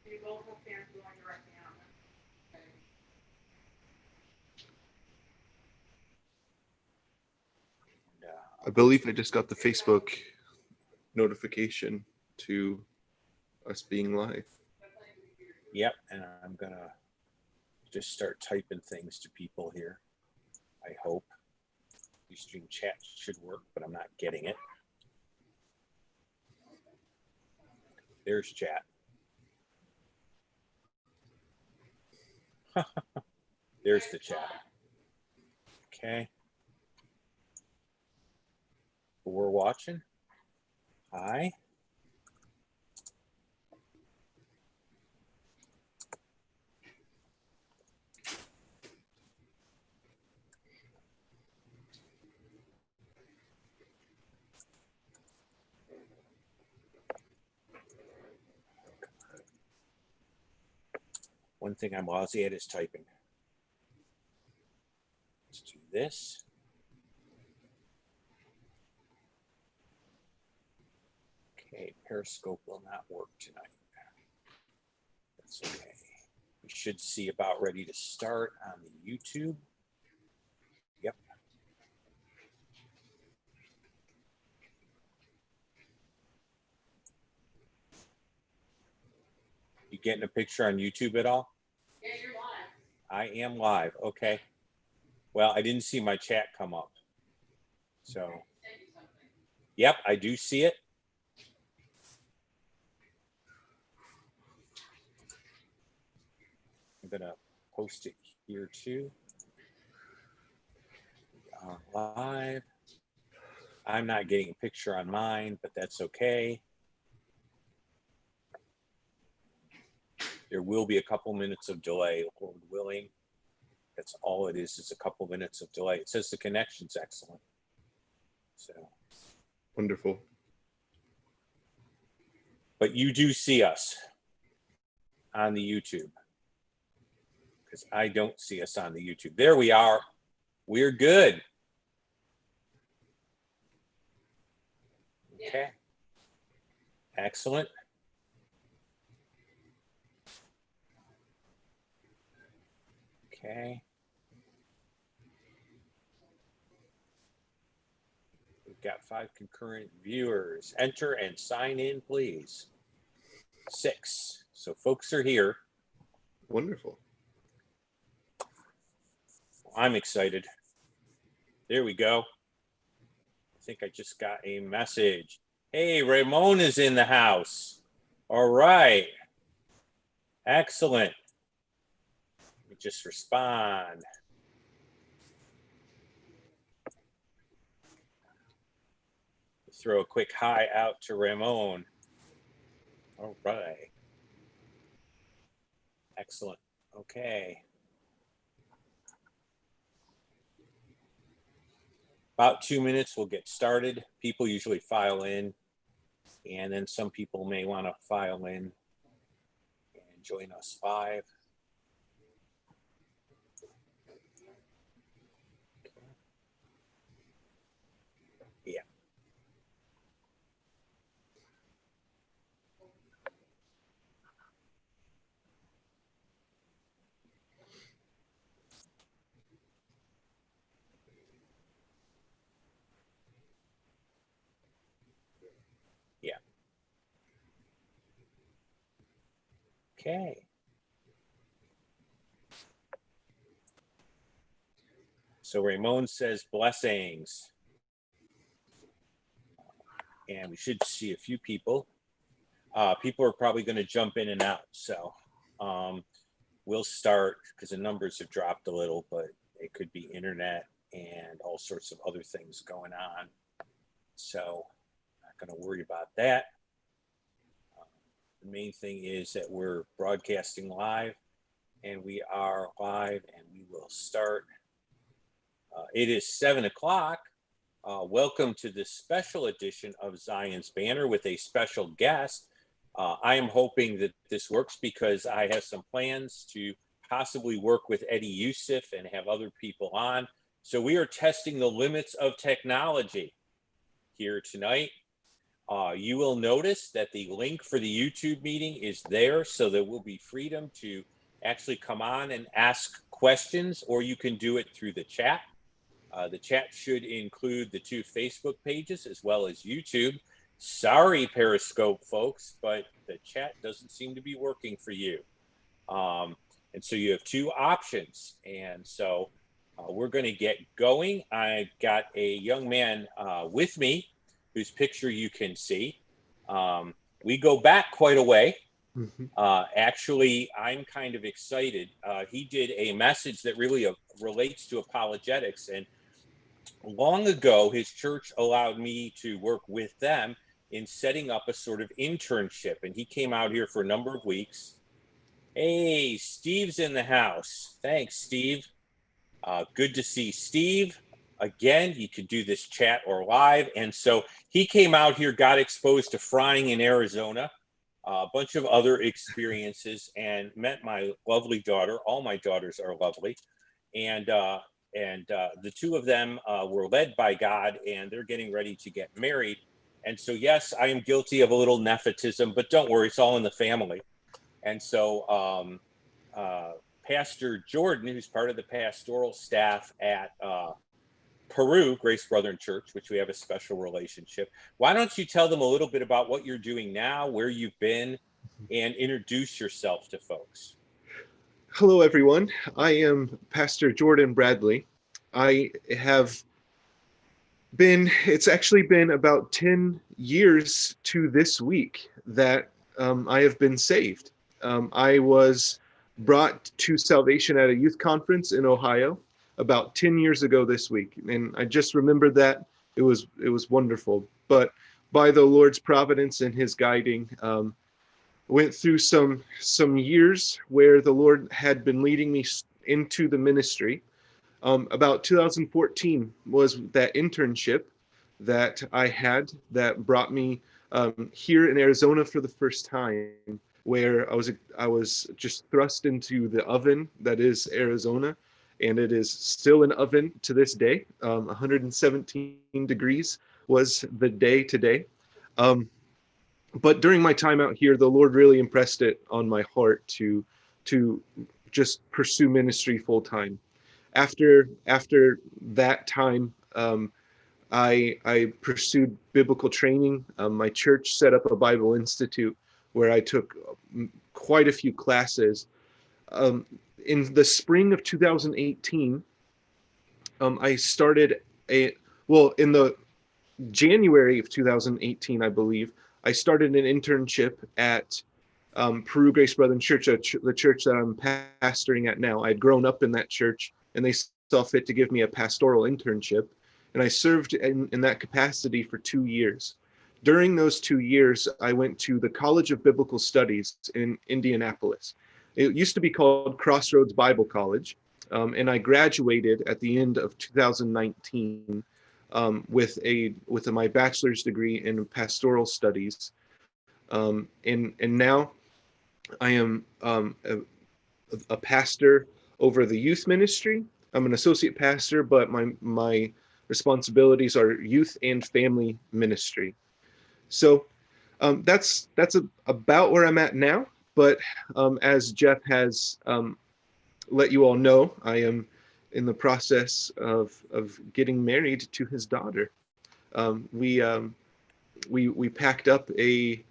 You both have fans going directly on them. I believe I just got the Facebook notification to us being live. Yep, and I'm gonna just start typing things to people here. I hope Ustream chat should work, but I'm not getting it. There's chat. There's the chat. Okay. We're watching. Hi. One thing I'm lousy at is typing. Let's do this. Okay, Periscope will not work tonight. That's okay. We should see about ready to start on the YouTube. Yep. You getting a picture on YouTube at all? Yeah, you're live. I am live. Okay. Well, I didn't see my chat come up. So, yep, I do see it. I'm going to post it here too. Live. I'm not getting a picture on mine, but that's okay. There will be a couple minutes of delay, Lord willing. That's all it is a couple minutes of delay. It says the connection's excellent. So Wonderful. But you do see us on the YouTube, because I don't see us on the YouTube. There we are. We're good. Okay. Excellent. Okay. We've got 5 concurrent viewers. Enter and sign in, please. 6. So folks are here. Wonderful. I'm excited. There we go. I think I just got a message. Hey, Ramon is in the house. All right. Excellent. Let me just respond. Throw a quick hi out to Ramon. All right. Excellent. Okay. About 2 minutes, we'll get started. People usually file in, and then some people may want to file in and join us live. Yeah. Yeah. Okay. So Ramon says blessings. And we should see a few people. People are probably going to jump in and out. So we'll start, because the numbers have dropped a little, but it could be internet and all sorts of other things going on. So not going to worry about that. The main thing is that we're broadcasting live, and we are live, and we will start. It is 7 o'clock. Welcome to this special edition of Zion's Banner with a special guest. I am hoping that this works, because I have some plans to possibly work with Eddie Youssef and have other people on. So we are testing the limits of technology here tonight. You will notice that the link for the YouTube meeting is there, so there will be freedom to actually come on and ask questions, or you can do it through the chat. The chat should include the 2 Facebook pages as well as YouTube. Sorry, Periscope folks, but the chat doesn't seem to be working for you. And so you have 2 options. And so we're going to get going. I got a young man with me whose picture you can see. We go back quite a way. Actually, I'm kind of excited. He did a message that really relates to apologetics. And long ago, his church allowed me to work with them in setting up a sort of internship. And he came out here for a number of weeks. Hey, Steve's in the house. Thanks, Steve. Good to see Steve. Again, you could do this chat or live. And so he came out here, got exposed to frying in Arizona, a bunch of other experiences, and met my lovely daughter. All my daughters are lovely. And the 2 of them were led by God, and they're getting ready to get married. And so, yes, I am guilty of a little nepotism, but don't worry, it's all in the family. And so Pastor Jordan, who's part of the pastoral staff at Peru Grace Brethren Church, which we have a special relationship. Why don't you tell them a little bit about what you're doing now, where you've been, and introduce yourself to folks? Hello, everyone. I am Pastor Jordan Bradley. It's actually been about 10 years to this week that I have been saved. I was brought to salvation at a youth conference in Ohio about 10 years ago this week. And I just remembered that. It was wonderful. But by the Lord's providence and his guiding, went through some years where the Lord had been leading me into the ministry. About 2014 was that internship that I had that brought me here in Arizona for the first time, where I was just thrust into the oven that is Arizona, and it is still an oven to this day. 117 degrees was the day today. But during my time out here, the Lord really impressed it on my heart to just pursue ministry full time. After that time, I pursued biblical training. My church set up a Bible Institute where I took quite a few classes. In the spring of 2018, I started in the January of 2018, I believe, I started an internship at Peru Grace Brethren Church, the church that I'm pastoring at now. I had grown up in that church, and they saw fit to give me a pastoral internship, and I served in that capacity for 2 years. During those 2 years, I went to the College of Biblical Studies in Indianapolis. It used to be called Crossroads Bible College, and I graduated at the end of 2019 with my bachelor's degree in pastoral studies, and now I am a pastor over the youth ministry. I'm an associate pastor, but my responsibilities are youth and family ministry. So that's about where I'm at now. But as Jeff has let you all know, I am in the process of getting married to his daughter. We packed up a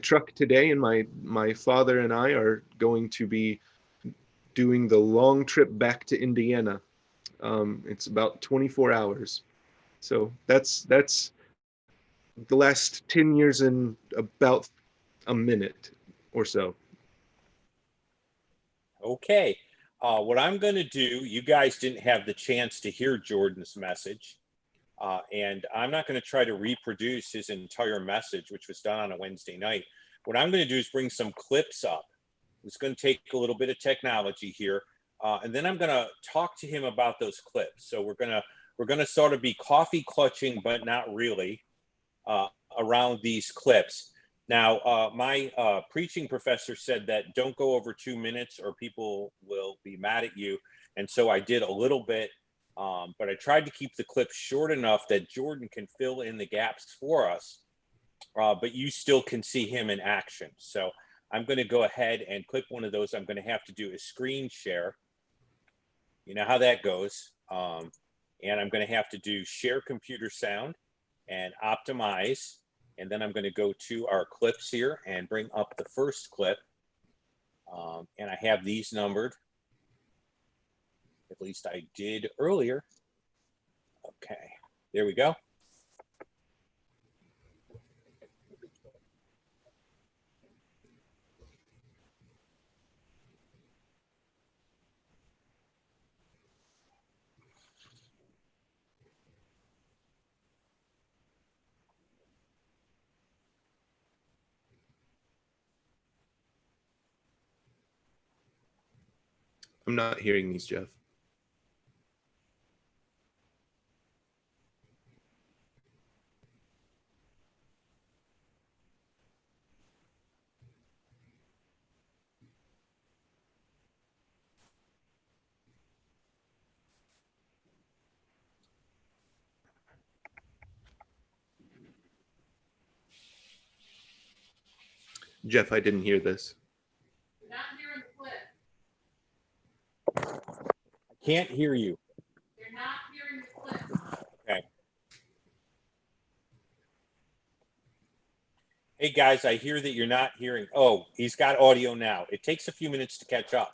truck today, and my father and I are going to be doing the long trip back to Indiana. It's about 24 hours. So that's the last 10 years in about a minute or so. Okay. What I'm going to do, you guys didn't have the chance to hear Jordan's message, and I'm not going to try to reproduce his entire message, which was done on a Wednesday night. What I'm going to do is bring some clips up. It's going to take a little bit of technology here, and then I'm going to talk to him about those clips. So we're going to sort of be coffee clutching, but not really, around these clips. Now, my preaching professor said that don't go over 2 minutes or people will be mad at you. And so I did a little bit, but I tried to keep the clips short enough that Jordan can fill in the gaps for us. but you still can see him in action. So I'm going to go ahead and click one of those. I'm going to have to do a screen share. You know how that goes. And I'm going to have to do share computer sound and optimize. And then I'm going to go to our clips here and bring up the first clip. And I have these numbered. At least I did earlier. Okay, there we go. I'm not hearing these, Jeff. Jeff, I didn't hear this. You're not hearing the clip. I can't hear you. You're not hearing the clip. Okay. Hey guys, I hear that you're not hearing. Oh, he's got audio now. It takes a few minutes to catch up.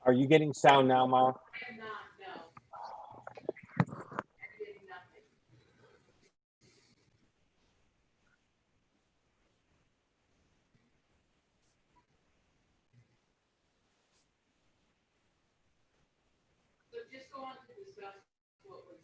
Are you getting sound now, Ma? I am not, no. I'm getting nothing. So just go on to discuss what was.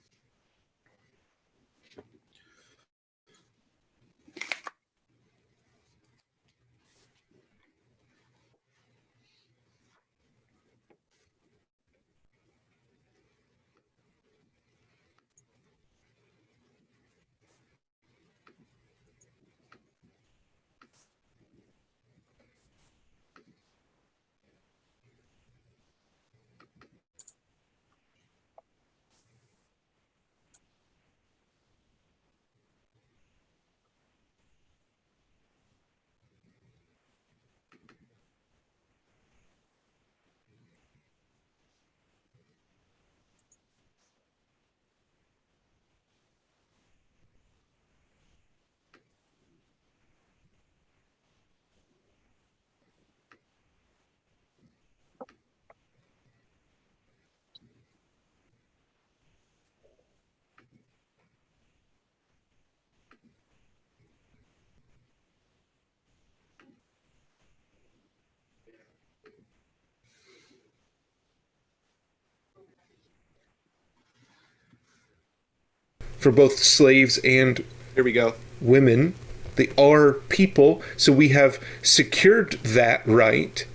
For both slaves and, here we go, women, they are people, so we have secured that right.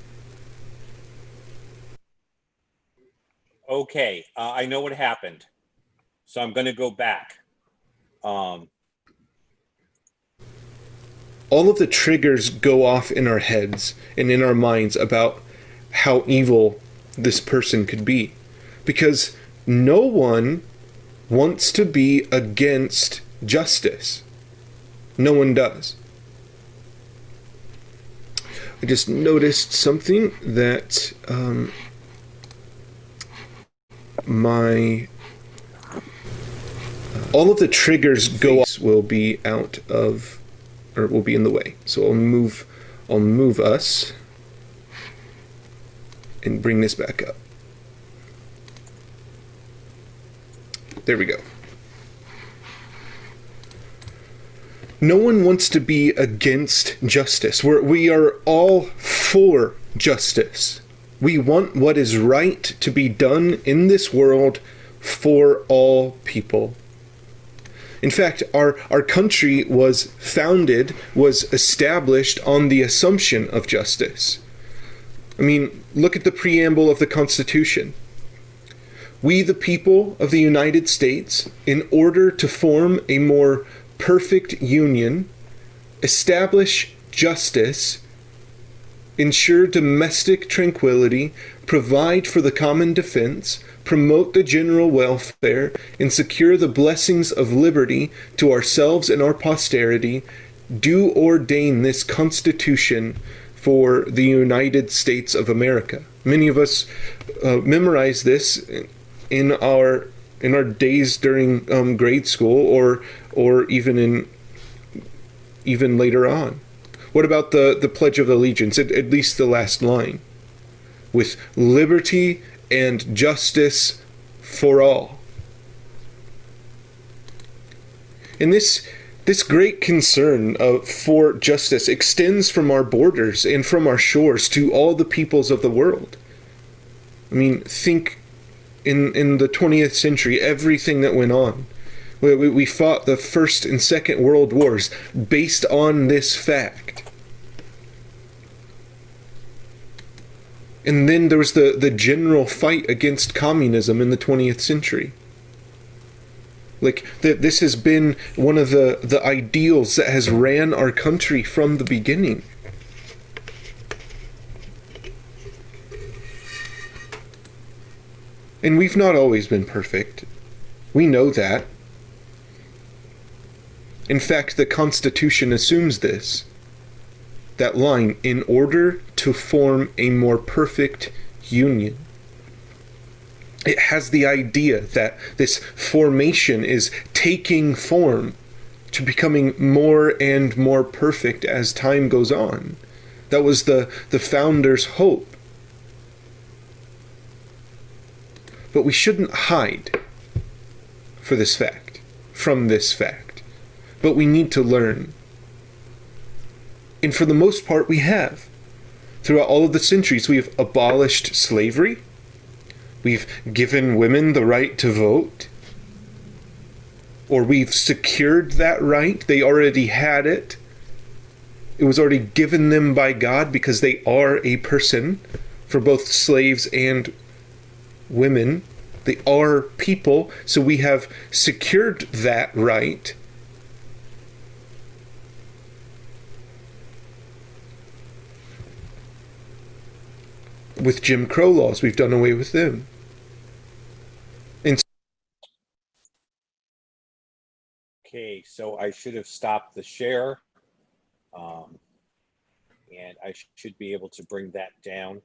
Okay, I know what happened. So I'm going to go back. All of the triggers go off in our heads and in our minds about how evil this person could be. Because no one wants to be against justice. No one does. I just noticed something that all of the triggers will be out of, or will be in the way. So I'll move I'll move us and bring this back up. There we go. No one wants to be against justice. We are all for justice. We want what is right to be done in this world for all people. In fact, our country was established on the assumption of justice. I mean, look at the preamble of the Constitution. We, the people of the United States, in order to form a more perfect union, establish justice, ensure domestic tranquility, provide for the common defense, promote the general welfare, and secure the blessings of liberty to ourselves and our posterity, do ordain this Constitution for the United States of America. Many of us memorize this in our days during grade school, or even later on. What about the Pledge of Allegiance? At least the last line, with liberty and justice for all. And this great concern for justice extends from our borders and from our shores to all the peoples of the world. I mean, think in the 20th century, everything that went on. We fought the First and Second World Wars based on this fact. And then there was the general fight against communism in the 20th century. Like, this has been one of the ideals that has ran our country from the beginning. And we've not always been perfect. We know that. In fact, the Constitution assumes this. That line, in order to form a more perfect union. It has the idea that this formation is taking form to becoming more and more perfect as time goes on. That was the founders' hope. But we shouldn't hide from this fact. But we need to learn. And for the most part, we have. Throughout all of the centuries, we have abolished slavery. We've given women the right to vote. Or we've secured that right. They already had it. It was already given them by God because they are a person. For both slaves and women, they are people. So we have secured that right. With Jim Crow laws, we've done away with them. Okay, so I should have stopped the share. And I should be able to bring that down.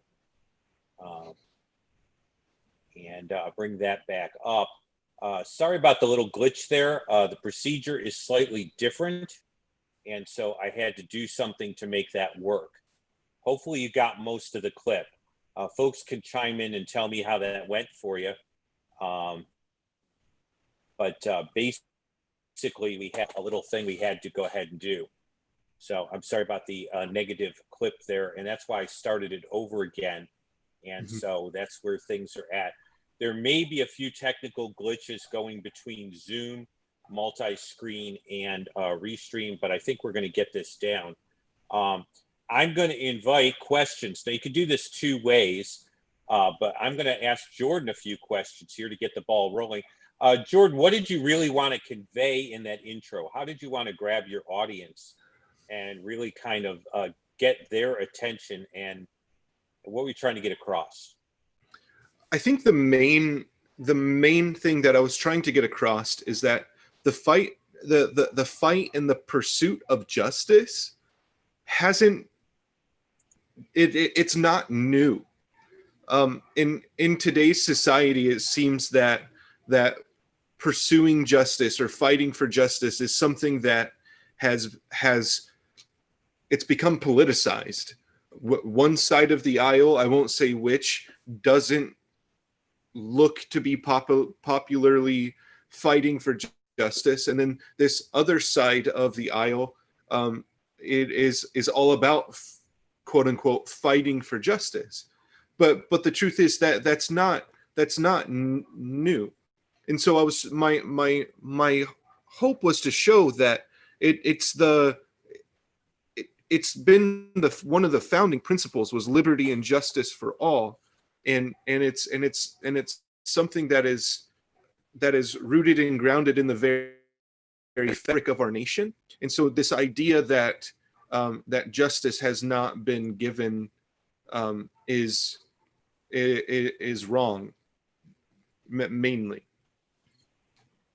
And bring that back up. Sorry about the little glitch there. The procedure is slightly different. And so I had to do something to make that work. Hopefully you got most of the clip. Folks can chime in and tell me how that went for you. But basically, we had a little thing we had to go ahead and do. So I'm sorry about the negative clip there. And that's why I started it over again. And so that's where things are at. There may be a few technical glitches going between Zoom, multi-screen, and Restream, but I think we're going to get this down. I'm going to invite questions. Now, you can do this two ways, but I'm going to ask Jordan a few questions here to get the ball rolling. Jordan, what did you really want to convey in that intro? How did you want to grab your audience and really kind of get their attention, and what were you trying to get across? I think the main thing that I was trying to get across is that the fight and the pursuit of justice it's not new. In today's society, it seems that pursuing justice or fighting for justice is something that has it's become politicized. One side of the aisle, I won't say which, doesn't look to be popularly fighting for justice, and then this other side of the aisle, it is all about quote unquote fighting for justice. But the truth is that that's not new. And so I was my hope was to show that it's been one of the founding principles was liberty and justice for all, and it's something that is rooted and grounded in the very fabric of our nation. And so this idea that that justice has not been given is wrong, mainly.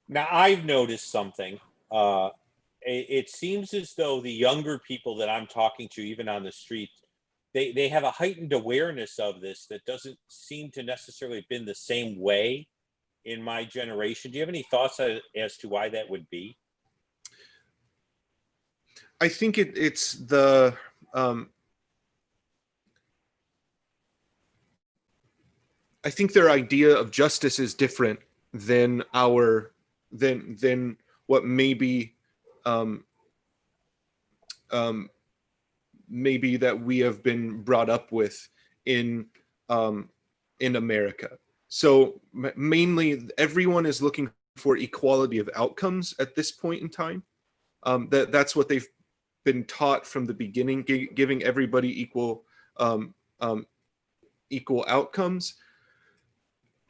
Now, I've noticed something. It seems as though the younger people that I'm talking to, even on the street, they have a heightened awareness of this that doesn't seem to necessarily have been the same way in my generation. Do you have any thoughts as to why that would be? I think it's the I think their idea of justice is different than than what maybe maybe that we have been brought up with in America. So mainly, everyone is looking for equality of outcomes at this point in time. That's what they've been taught from the beginning, giving everybody equal equal outcomes.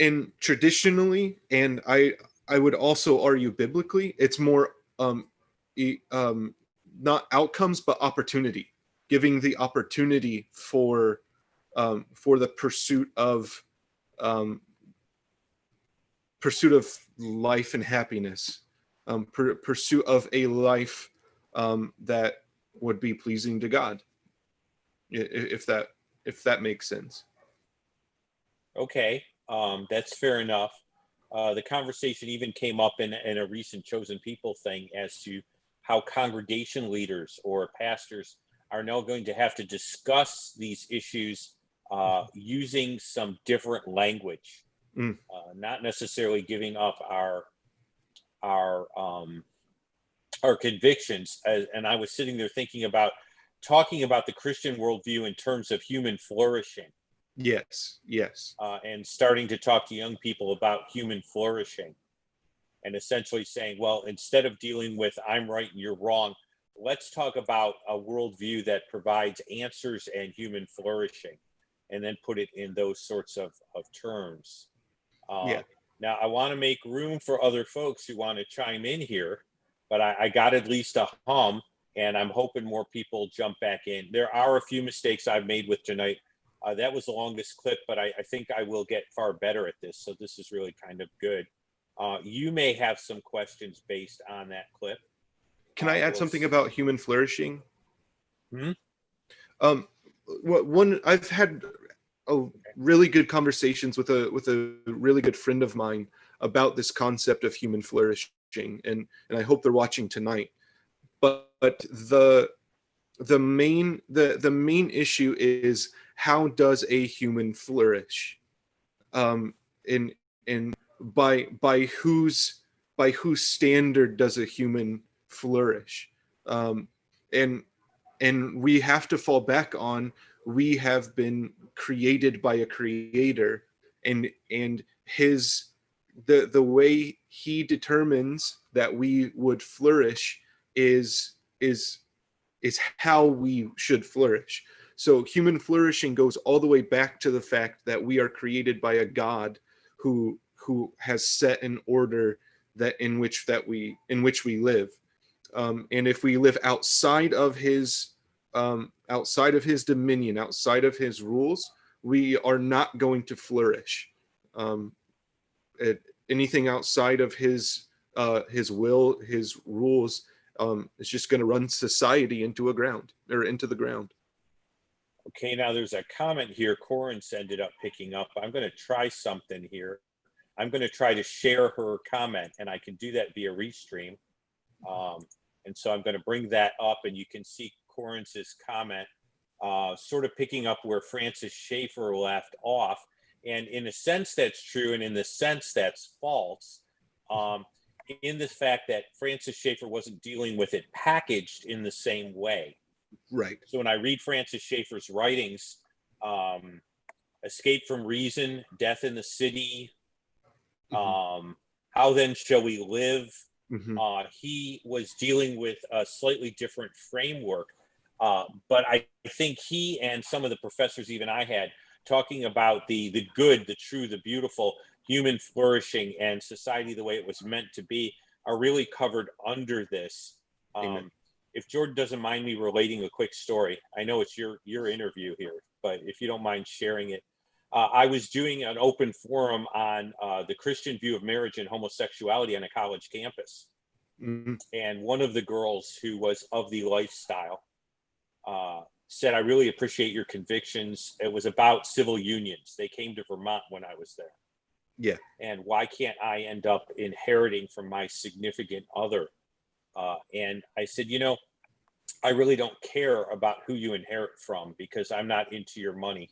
And traditionally, and I would also argue biblically, it's more not outcomes but opportunity, giving the opportunity for the pursuit of life and happiness, pursuit of a life that would be pleasing to God, if that makes sense. Okay, that's fair enough. The conversation even came up in a recent Chosen People thing as to how congregation leaders or pastors are now going to have to discuss these issues using some different language, not necessarily giving up our convictions. And I was sitting there thinking about talking about the Christian worldview in terms of human flourishing. Yes. And starting to talk to young people about human flourishing, and essentially saying, well, instead of dealing with I'm right and you're wrong, let's talk about a worldview that provides answers and human flourishing, and then put it in those sorts of terms. Now, I want to make room for other folks who want to chime in here, but I got at least a hum, and I'm hoping more people jump back in. There are a few mistakes I've made with tonight. That was the longest clip, but I think I will get far better at this. So this is really kind of good. You may have some questions based on that clip. Can I add something about human flourishing? Mm-hmm. I've had really good conversations with a really good friend of mine about this concept of human flourishing, and I hope they're watching tonight. But the main issue is, how does a human flourish? And by whose standard does a human flourish? And we have to fall back on, we have been created by a creator, and the way he determines that we would flourish is how we should flourish. So human flourishing goes all the way back to the fact that we are created by a God who has set an order that in which we live. And if we live outside of his dominion, outside of his rules, we are not going to flourish. Anything outside of his will, his rules, is just going to run society into the ground. Okay, now there's a comment here. Corin's ended up picking up. I'm going to try something here. I'm going to try to share her comment, and I can do that via Restream. And so I'm going to bring that up, and you can see Corin's comment, sort of picking up where Francis Schaeffer left off. And in a sense, that's true. And in the sense, that's false. In the fact that Francis Schaeffer wasn't dealing with it packaged in the same way. Right. So when I read Francis Schaeffer's writings, Escape from Reason, Death in the City, How Then Shall We Live? He was dealing with a slightly different framework. But I think he and some of the professors even I had talking about the good, the true, the beautiful, human flourishing, and society the way it was meant to be are really covered under this. If Jordan doesn't mind me relating a quick story, I know it's your interview here, but if you don't mind sharing it. I was doing an open forum on the Christian view of marriage and homosexuality on a college campus. And one of the girls who was of the lifestyle said, I really appreciate your convictions. It was about civil unions. They came to Vermont when I was there. Yeah. And why can't I end up inheriting from my significant other? And I said, you know, I really don't care about who you inherit from because I'm not into your money.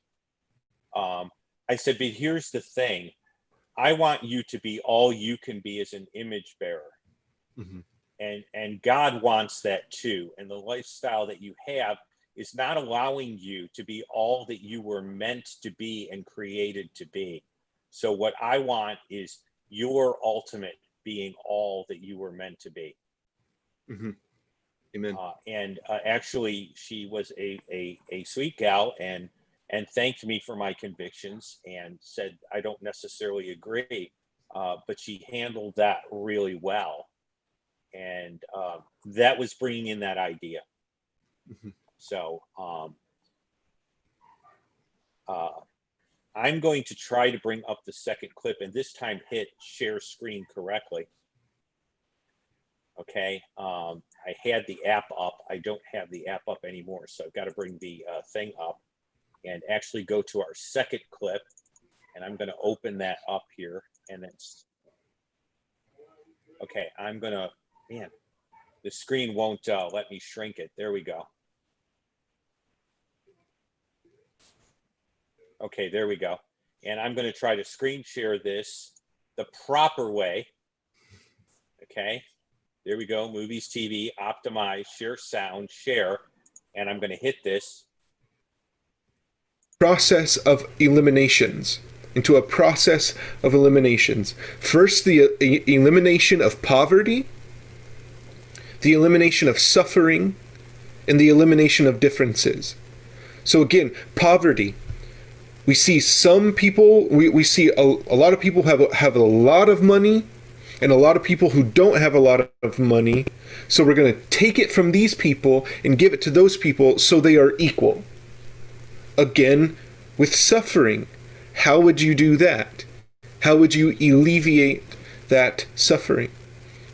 I said, but here's the thing. I want you to be all you can be as an image bearer. And God wants that too. And the lifestyle that you have is not allowing you to be all that you were meant to be and created to be. So what I want is your ultimate being all that you were meant to be. Amen. Actually, she was a sweet gal and thanked me for my convictions and said, I don't necessarily agree, but she handled that really well. And that was bringing in that idea. So I'm going to try to bring up the second clip and this time hit share screen correctly. Okay, I had the app up. I don't have the app up anymore. So I've got to bring the thing up and actually go to our second clip. And I'm going to open that up here. And it's, okay, I'm going to, man, the screen won't let me shrink it. There we go. Okay, there we go. And I'm going to try to screen share this the proper way. Okay, there we go. Movies, TV, optimize, share sound, share. And I'm going to hit this. Process of eliminations. Into a process of eliminations. First, the elimination of poverty, the elimination of suffering, and the elimination of differences. So again, poverty. We see some people, we see a lot of people have a lot of money and a lot of people who don't have a lot of money. So we're going to take it from these people and give it to those people so they are equal. Again, with suffering, how would you do that? How would you alleviate that suffering?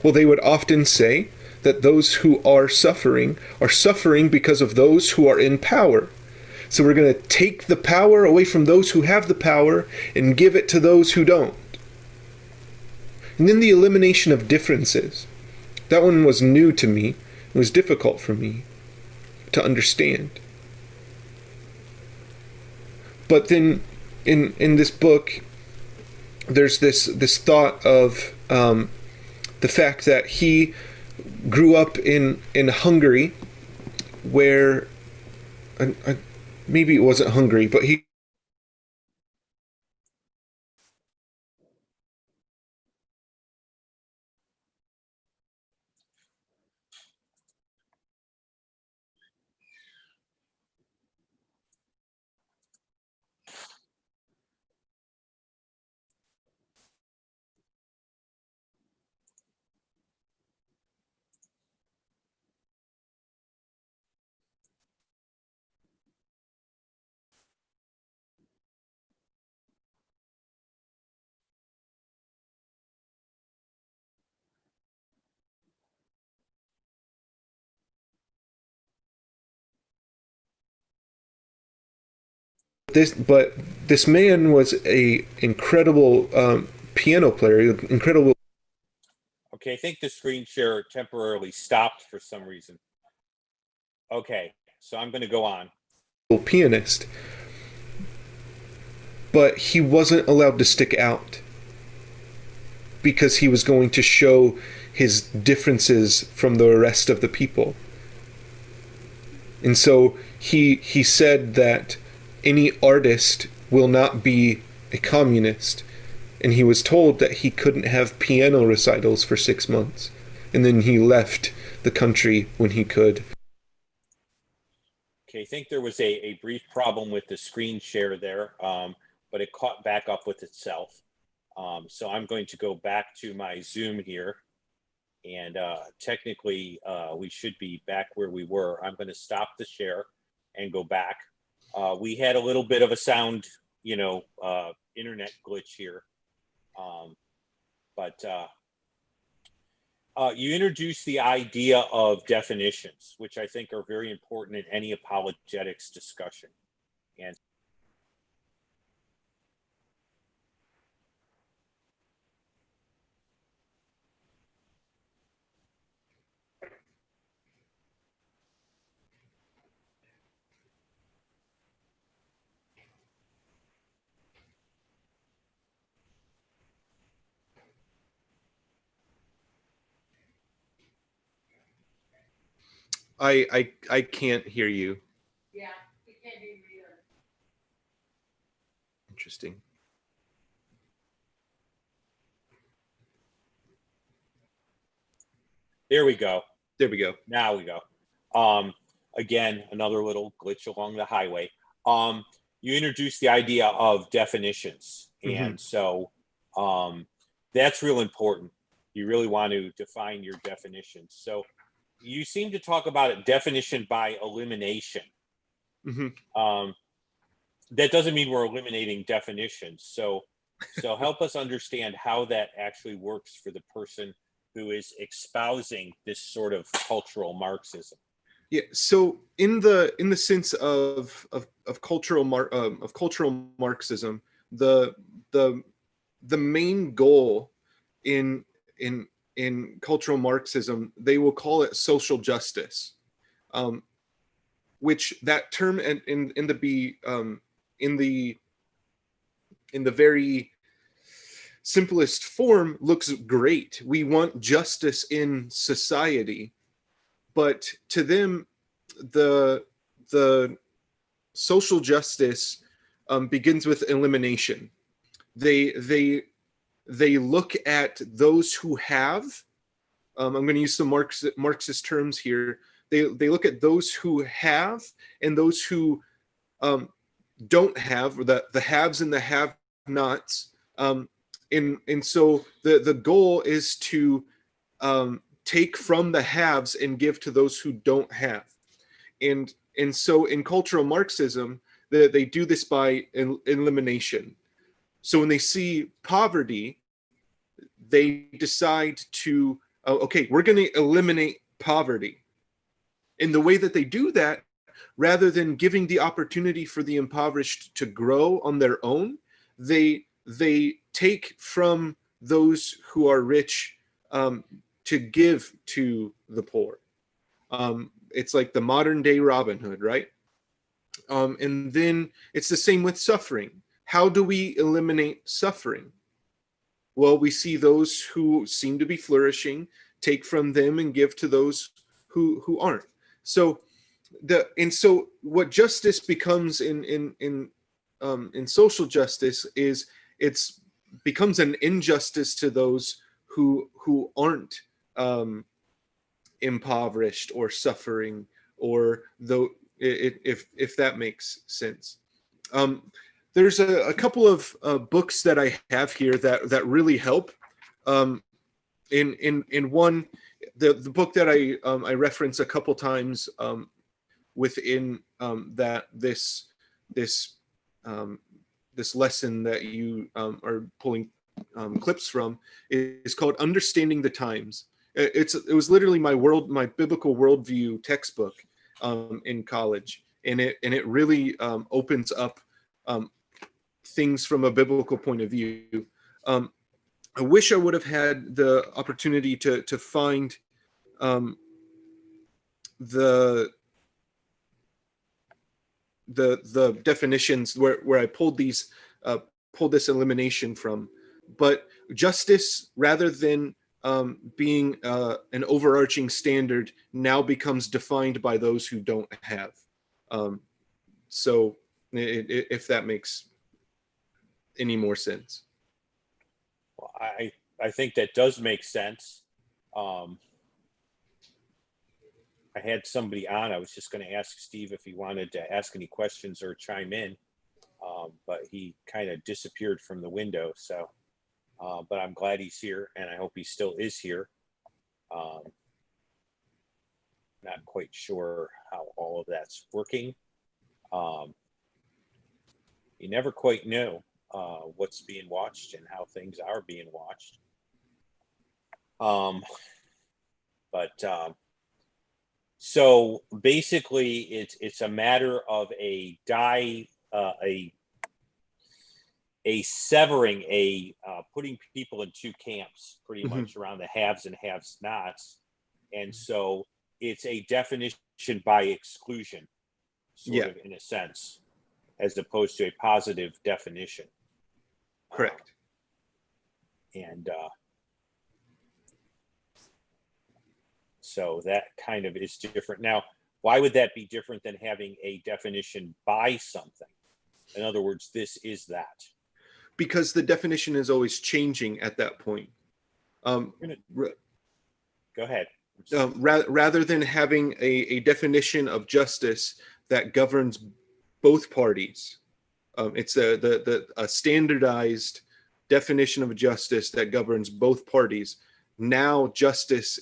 Well, they would often say that those who are suffering because of those who are in power. So we're going to take the power away from those who have the power and give it to those who don't. And then the elimination of differences. That one was new to me. It was difficult for me to understand. But then in this book, there's this thought of the fact that he grew up in Hungary, where maybe it wasn't Hungary, but he this man was a incredible piano player, incredible. Okay, I think the screen share temporarily stopped for some reason. Okay, so I'm going to go on. Pianist, but he wasn't allowed to stick out because he was going to show his differences from the rest of the people. And so he said that any artist will not be a communist. And he was told that he couldn't have piano recitals for 6 months. And then he left the country when he could. Okay, I think there was a brief problem with the screen share there, but it caught back up with itself. So I'm going to go back to my Zoom here. And technically, we should be back where we were. I'm going to stop the share and go back. We had a little bit of a sound, internet glitch here. But you introduced the idea of definitions, which I think are very important in any apologetics discussion. And I can't hear you. Yeah, we can't do either. Interesting. there we go. There we go. Now we go. Again, another little glitch along the highway. You introduced the idea of definitions. And so that's real important. You really want to define your definitions. So you seem to talk about it definition by elimination. That doesn't mean we're eliminating definitions. So help us understand how that actually works for the person who is espousing this sort of cultural Marxism. Yeah. So in the sense of cultural Marxism, the main goal in cultural Marxism, they will call it social justice, which that term in the very simplest form looks great. We want justice in society, but to them, the social justice begins with elimination. They look at those who have. I'm going to use some Marxist terms here. They look at those who have and those who don't have, or the haves and the have-nots. And so the goal is to take from the haves and give to those who don't have. And so in cultural Marxism, they do this by elimination. So when they see poverty, they decide to, okay, we're going to eliminate poverty. And the way that they do that, rather than giving the opportunity for the impoverished to grow on their own, they take from those who are rich to give to the poor. It's like the modern day Robin Hood, right? And then it's the same with suffering. How do we eliminate suffering? Well, we see those who seem to be flourishing, take from them and give to those who aren't. So what justice becomes in social justice is it's becomes an injustice to those who aren't impoverished or suffering, or though if that makes sense. There's a couple of books that I have here that really help. In one, the book that I reference a couple times within that this lesson that you are pulling clips from is called Understanding the Times. It was literally my biblical worldview textbook in college, and it really opens up things from a biblical point of view. I wish I would have had the opportunity to find the the definitions where I pulled this elimination from. But justice, rather than being an overarching standard, now becomes defined by those who don't have. So if that makes any more sense. Well, I think that does make sense. I had somebody on. I was just going to ask Steve if he wanted to ask any questions or chime in, but he kind of disappeared from the window. So, but I'm glad he's here, and I hope he still is here. Not quite sure how all of that's working. You never quite know what's being watched and how things are being watched. So basically, it's a matter of a severing, putting people in two camps, pretty much around the haves and have-nots, and so it's a definition by exclusion, sort of in a sense, as opposed to a positive definition. Correct. And so that kind of is different. Now, why would that be different than having a definition by something? In other words, this is that. Because the definition is always changing at that point. Go ahead. Rather than having a definition of justice that governs both parties, it's a standardized definition of justice that governs both parties. Now justice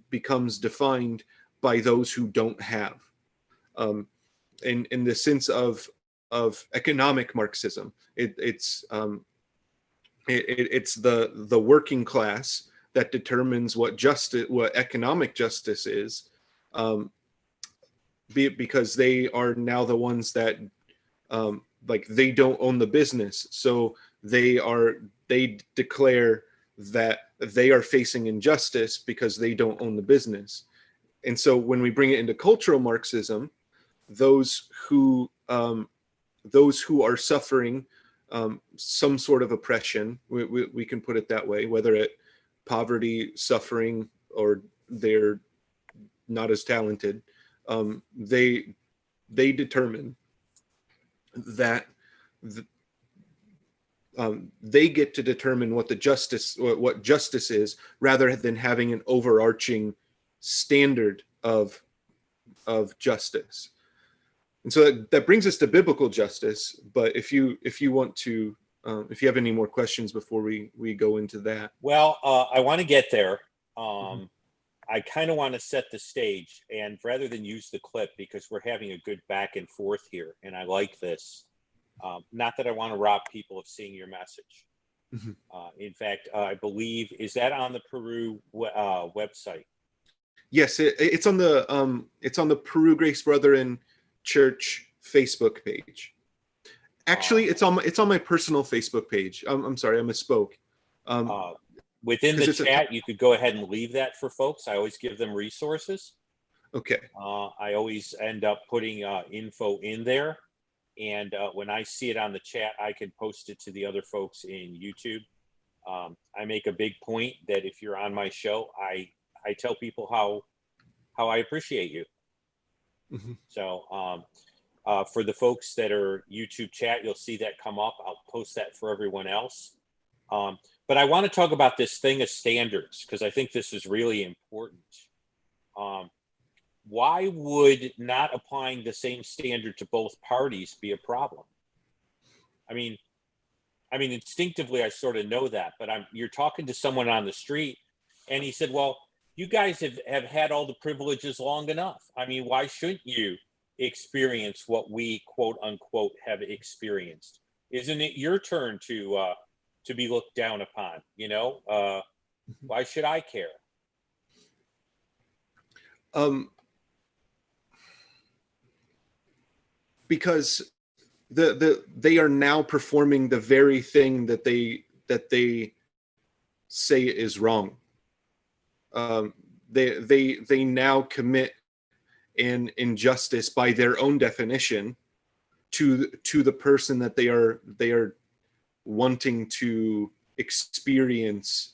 becomes defined by those who don't have, in the sense of economic Marxism. It's the working class that determines what economic justice is, because they are now the ones that they don't own the business, so they declare that they are facing injustice because they don't own the business. And so when we bring it into cultural Marxism, those who are suffering some sort of oppression, we can put it that way, whether it poverty, suffering, or they're not as talented, they determine that they get to determine what justice is, rather than having an overarching standard of justice. And so that brings us to biblical justice. But if you want to, if you have any more questions before we go into that. Well, I want to get there. I kind of want to set the stage, and rather than use the clip, because we're having a good back and forth here, and I like this. Not that I want to rob people of seeing your message. In fact, I believe, is that on the Peru website? Yes, it's on the Peru Grace Brethren Church Facebook page. Actually, it's on my personal Facebook page. I'm sorry, I misspoke. Within the chat, you could go ahead and leave that for folks. I always give them resources. Okay. I always end up putting info in there. And when I see it on the chat, I can post it to the other folks in YouTube. I make a big point that if you're on my show, I tell people how I appreciate you. So for the folks that are YouTube chat, you'll see that come up. I'll post that for everyone else. But I want to talk about this thing of standards, because I think this is really important. Why would not applying the same standard to both parties be a problem? I mean, instinctively, I sort of know that, but you're talking to someone on the street, and he said, well, you guys have had all the privileges long enough. I mean, why shouldn't you experience what we, quote unquote, have experienced? Isn't it your turn to be looked down upon? Why should I care? Because they are now performing the very thing that they say is wrong. They now commit an injustice by their own definition, to the person that they are wanting to experience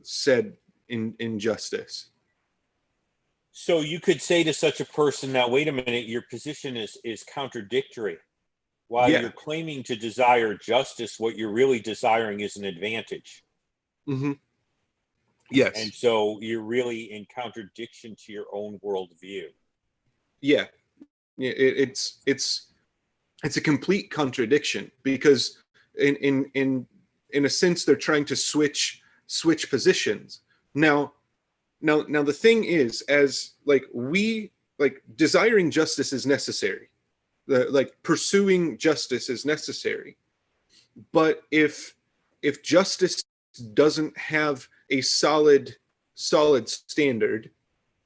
said injustice. So you could say to such a person, now wait a minute, your position is contradictory. While Yeah. you're claiming to desire justice, what you're really desiring is an advantage. Mm-hmm. Yes. And so you're really in contradiction to your own worldview. Yeah. It's a complete contradiction, because in a sense they're trying to switch positions. Now the thing is, as like desiring justice is necessary. Like pursuing justice is necessary. But if justice doesn't have a solid standard,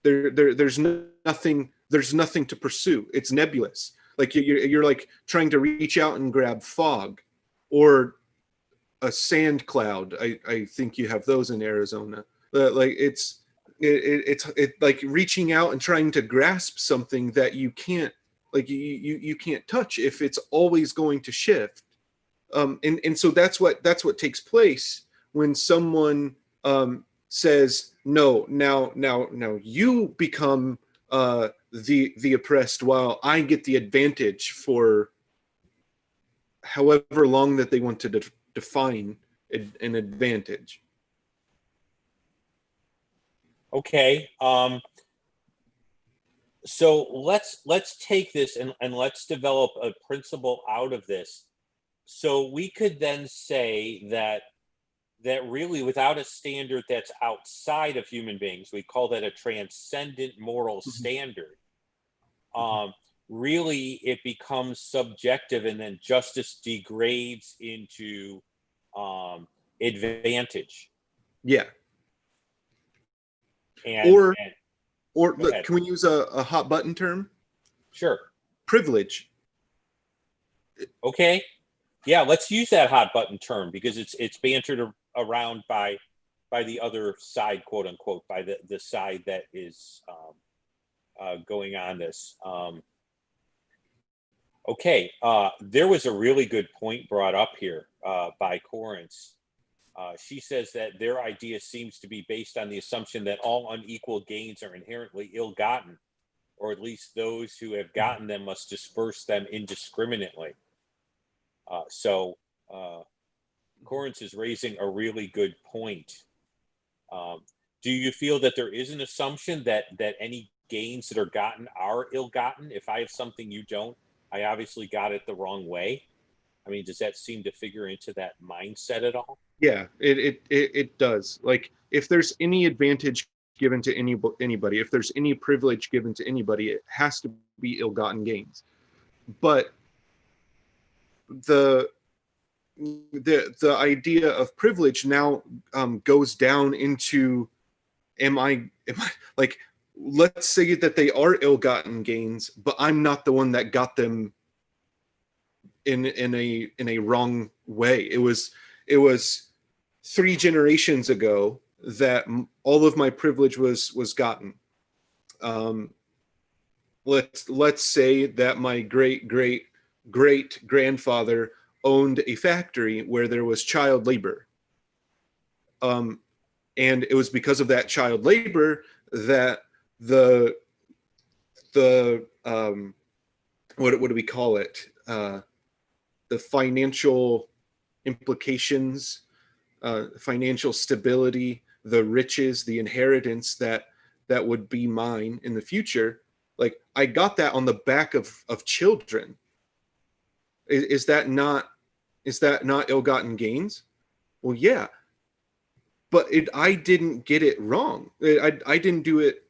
there's nothing to pursue. It's nebulous. Like you're like trying to reach out and grab fog or a sand cloud. I think you have those in Arizona. Like it's like reaching out and trying to grasp something that you can't, like you can't touch if it's always going to shift. And so that's what takes place when someone says, no, now you become the oppressed while I get the advantage for however long that they want to define an advantage. Okay. So let's take this and let's develop a principle out of this. So we could then say that really, without a standard that's outside of human beings, we call that a transcendent moral standard. Really, it becomes subjective, and then justice degrades into advantage. Yeah. Or look, can we use a hot button term? Sure. Privilege. Okay. Yeah, let's use that hot button term, because it's bantered around by the other side, quote unquote, by the side that is going on this. Okay, there was a really good point brought up here by Corinth. She says that their idea seems to be based on the assumption that all unequal gains are inherently ill-gotten, or at least those who have gotten them must disperse them indiscriminately. So Corinth is raising a really good point. Do you feel that there is an assumption that any gains that are gotten are ill-gotten? If I have something you don't, I obviously got it the wrong way. I mean, does that seem to figure into that mindset at all? Yeah, it does. Like, if there's any advantage given to anybody, if there's any privilege given to anybody, it has to be ill-gotten gains. But the idea of privilege now goes down into, am I like, let's say that they are ill-gotten gains, but I'm not the one that got them in a wrong way. It was 3 generations ago that all of my privilege was gotten. Let's say that my great grandfather owned a factory where there was child labor. And it was because of that child labor that the what do we call it? The financial implications, financial stability, the riches, the inheritance that would be mine in the future. Like, I got that on the back of children. Is that not ill-gotten gains? Well, yeah, but I didn't get it wrong. I didn't do it.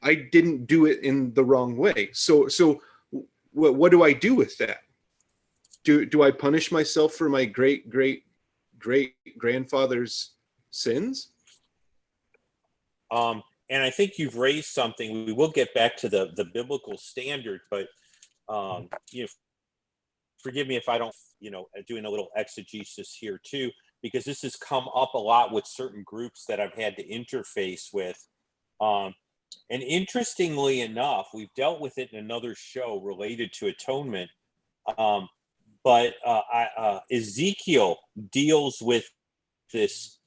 I didn't do it in the wrong way. So what do I do with that? Do I punish myself for my great grandfather's sins? And I think you've raised something. We will get back to the biblical standard, but forgive me if I don't, doing a little exegesis here too, because this has come up a lot with certain groups that I've had to interface with. And interestingly enough, we've dealt with it in another show related to atonement. But Ezekiel deals with this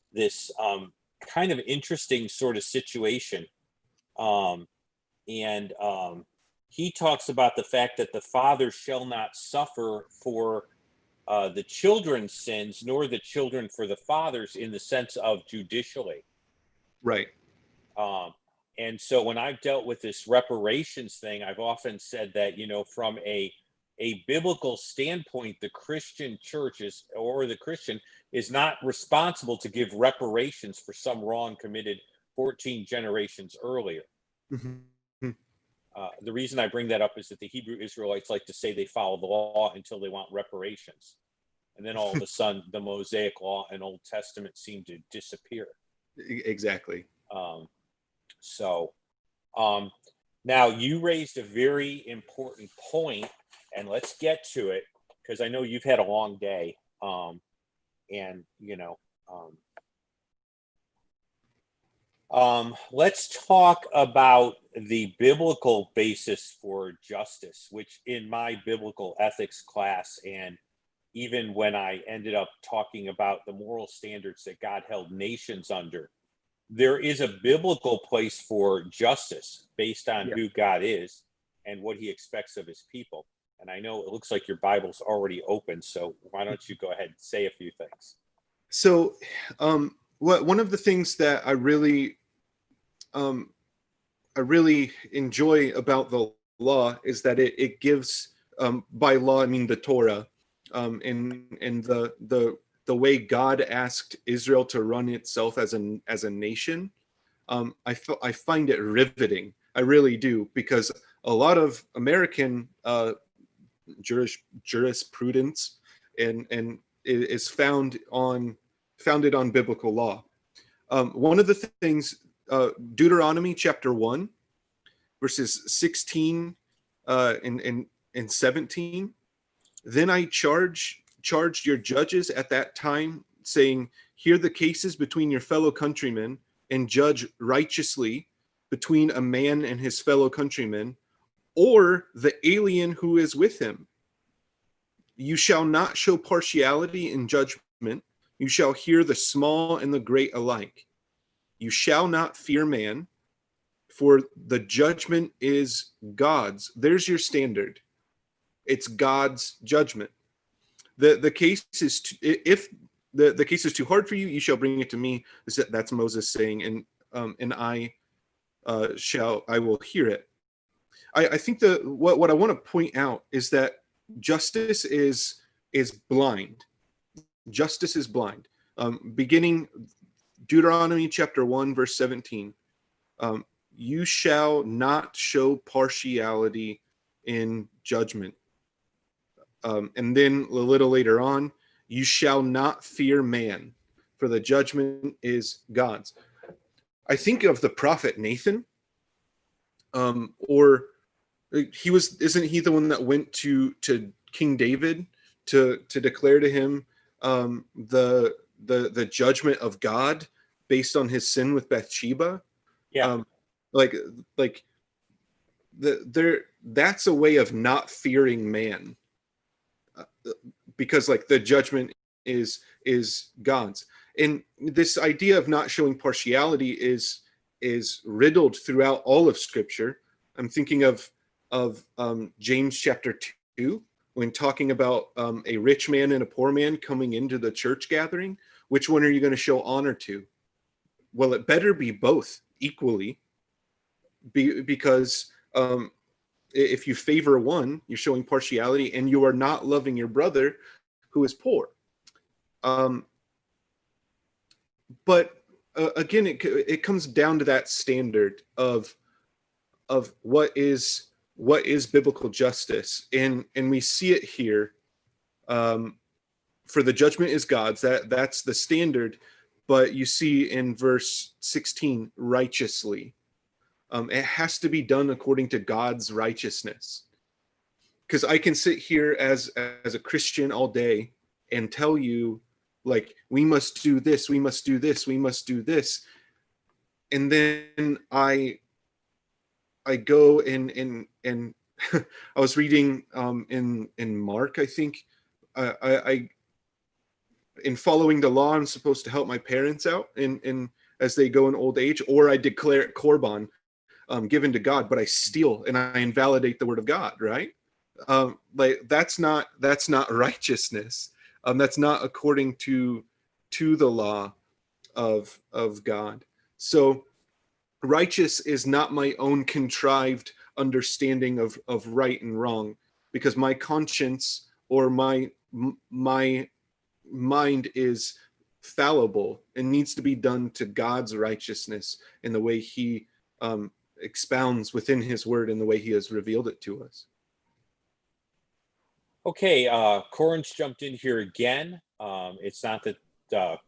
kind of interesting sort of situation. He talks about the fact that the father shall not suffer for the children's sins, nor the children for the fathers, in the sense of judicially. Right. And so when I've dealt with this reparations thing, I've often said that, from a biblical standpoint, the Christian church the Christian is not responsible to give reparations for some wrong committed 14 generations earlier. Mm-hmm. The reason I bring that up is that the Hebrew Israelites like to say they follow the law until they want reparations. And then all of a sudden, the Mosaic law and Old Testament seem to disappear. Exactly. Now you raised a very important point, and let's get to it, because I know you've had a long day. Let's talk about the biblical basis for justice, which in my biblical ethics class, and even when I ended up talking about the moral standards that God held nations under, there is a biblical place for justice based on who God is and what he expects of his people. And I know it looks like your Bible's already open, so why don't you go ahead and say a few things? So, one of the things that I really enjoy about the law is that it gives, by law I mean the Torah, and the way God asked Israel to run itself as a nation. I find it riveting. I really do, because a lot of American jurisprudence and is founded on biblical law. One of the things, Deuteronomy chapter 1, verses 16 and 17. Then I charged your judges at that time, saying, hear the cases between your fellow countrymen, and judge righteously between a man and his fellow countrymen, or the alien who is with him. You shall not show partiality in judgment. You shall hear the small and the great alike. You shall not fear man, for the judgment is God's. There's your standard. It's God's judgment. The case is, if the case is too hard for you, you shall bring it to me. That's Moses saying, and I will hear it. I think what I want to point out is that justice is blind. Justice is blind. Beginning Deuteronomy chapter 1, verse 17. You shall not show partiality in judgment. And then a little later on, you shall not fear man, for the judgment is God's. I think of the prophet Nathan, or isn't he the one that went to King David to declare to him the judgment of God based on his sin with Bathsheba? Yeah. That's a way of not fearing man, because like the judgment is God's. And this idea of not showing partiality is riddled throughout all of Scripture. I'm thinking of James chapter 2, when talking about a rich man and a poor man coming into the church gathering. Which one are you going to show honor to? Well, it better be both equally, because if you favor one, you're showing partiality, and you are not loving your brother who is poor. But again, it comes down to that standard of what is biblical justice, and we see it here. For the judgment is God's. That's the standard. But you see in verse 16, righteously. It has to be done according to God's righteousness. Because I can sit here as a Christian all day and tell you, like, we must do this, we must do this, we must do this. And then I I go and I was reading in Mark, I think. I in following the law, I'm supposed to help my parents out in as they go in old age, or I declare it korban, given to God, but I steal and I invalidate the word of God, right? Like that's not righteousness. That's not according to the law of God. So righteous is not my own contrived understanding of right and wrong, because my conscience or my mind is fallible and needs to be done to God's righteousness in the way he expounds within his word and the way he has revealed it to us. Okay, Corin's jumped in here again. It's not that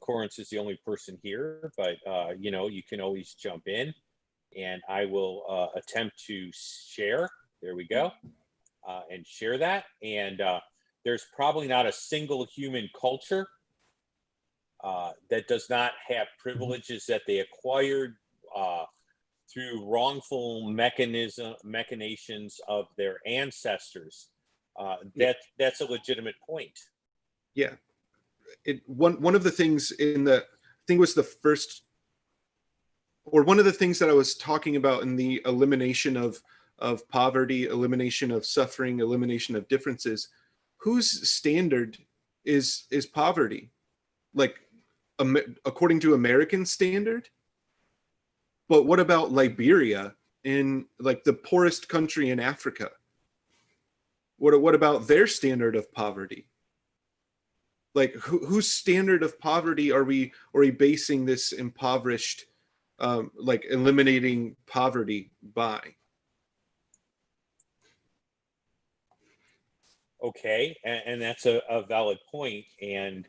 Corin's is the only person here, but you know, you can always jump in, and I will attempt to share. There we go, and share that. And there's probably not a single human culture that does not have privileges that they acquired through wrongful machinations of their ancestors. That's a legitimate point. Yeah. One of the things in the, I think it was the first, or one of the things that I was talking about in the elimination of poverty, elimination of suffering, elimination of differences, whose standard is poverty? Like, according to American standard? But what about Liberia, in like the poorest country in Africa? What about their standard of poverty? Like, whose standard of poverty are we basing this impoverished, like eliminating poverty by? Okay, and that's a valid point. And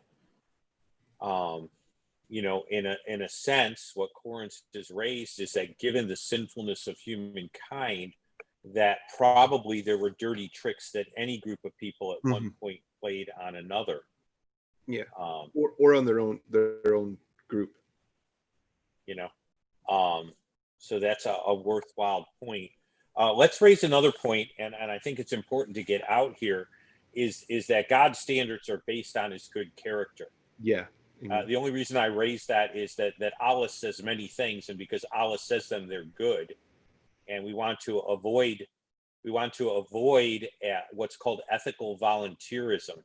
you know, in a sense, what Corinth has raised is that given the sinfulness of humankind, that probably there were dirty tricks that any group of people at one point played on another. Yeah, or on their own group. You know, so that's a worthwhile point. Let's raise another point, and I think it's important to get out here, is that God's standards are based on his good character. Yeah. The only reason I raise that is that Allah says many things, and because Allah says them, they're good, and we want to avoid what's called ethical volunteerism,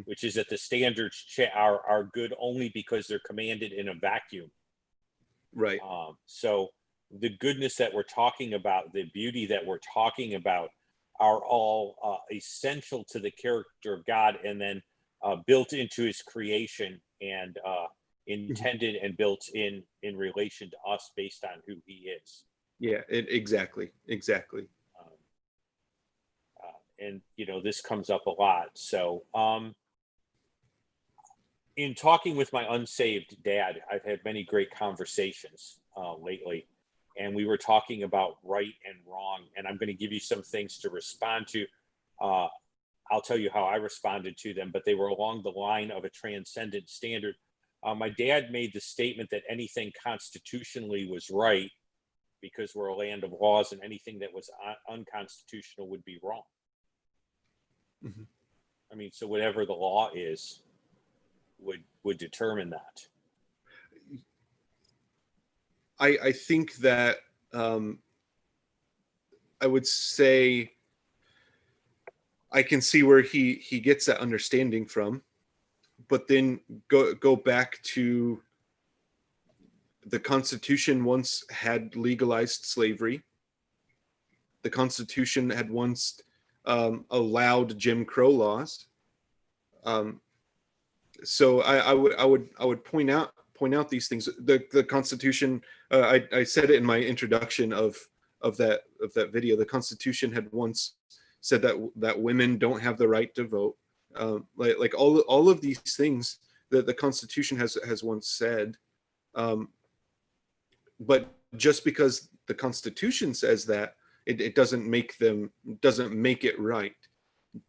which is that the standards are good only because they're commanded in a vacuum. Right. So the goodness that we're talking about, the beauty that we're talking about, are all essential to the character of God, and then built into his creation, and intended and built in relation to us based on who he is. Yeah, exactly. And you know, this comes up a lot. So in talking with my unsaved dad, I've had many great conversations lately, and we were talking about right and wrong, and I'm going to give you some things to respond to. I'll tell you how I responded to them, but they were along the line of a transcendent standard. My dad made the statement that anything constitutionally was right because we're a land of laws, and anything that was unconstitutional would be wrong. I mean, so whatever the law is would determine that. I think that I would say I can see where he gets that understanding from, but then go back to the Constitution once had legalized slavery. The Constitution had once allowed Jim Crow laws. So I would point out these things. The Constitution, I said it in my introduction of that video. The Constitution had once said that women don't have the right to vote. Like all of these things that the Constitution has once said. But just because the Constitution says that, it doesn't make it right.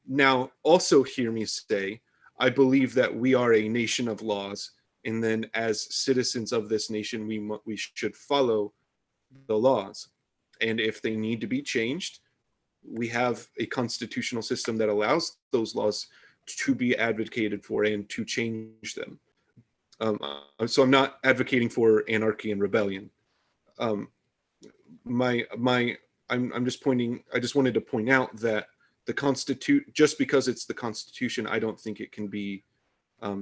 Now, also hear me say, I believe that we are a nation of laws, and then as citizens of this nation, we should follow the laws. And if they need to be changed, we have a constitutional system that allows those laws to be advocated for and to change them. So I'm not advocating for anarchy and rebellion. I'm just pointing. I just wanted to point out that the just because it's the Constitution, I don't think it can be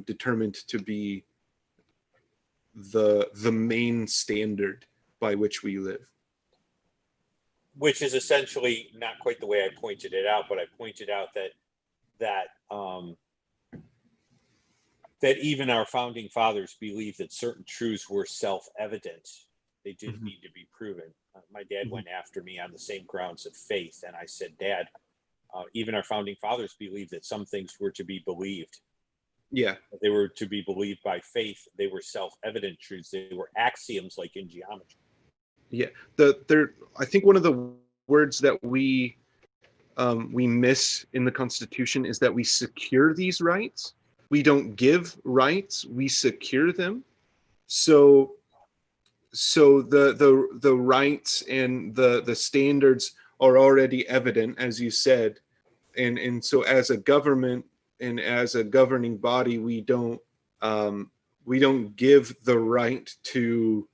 determined to be the main standard by which we live. Which is essentially not quite the way I pointed it out, but I pointed out that even our founding fathers believed that certain truths were self-evident. They didn't need to be proven. My dad went after me on the same grounds of faith, and I said, Dad, even our founding fathers believed that some things were to be believed. Yeah, they were to be believed by faith. They were self-evident truths. They were axioms, like in geometry. Yeah, I think one of the words that we miss in the Constitution is that we secure these rights. We don't give rights; we secure them. So the rights and the standards are already evident, as you said, and so as a government and as a governing body, we don't give the right to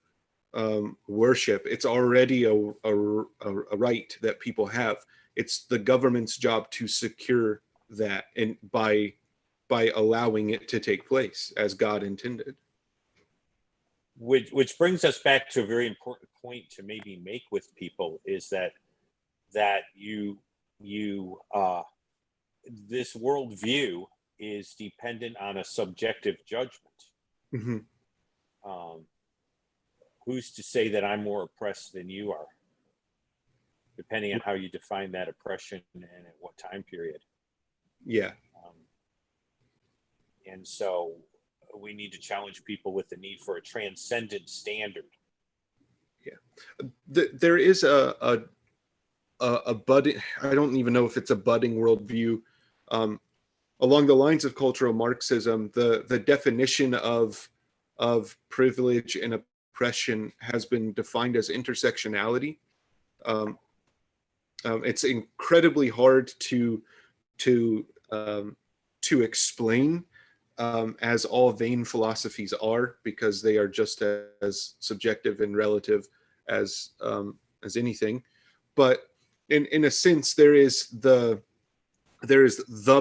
worship. It's already a right that people have. It's the government's job to secure that, and by allowing it to take place as God intended. Which brings us back to a very important point to maybe make with people, is that this worldview is dependent on a subjective judgment. Mm-hmm. Who's to say that I'm more oppressed than you are, depending on how you define that oppression and at what time period? Yeah. And so we need to challenge people with the need for a transcendent standard. Yeah. There is a budding, I don't even know if it's a budding worldview, along the lines of cultural Marxism. The definition of privilege and oppression has been defined as intersectionality. It's incredibly hard to explain, as all vain philosophies are, because they are just as subjective and relative as anything. But in a sense, there is the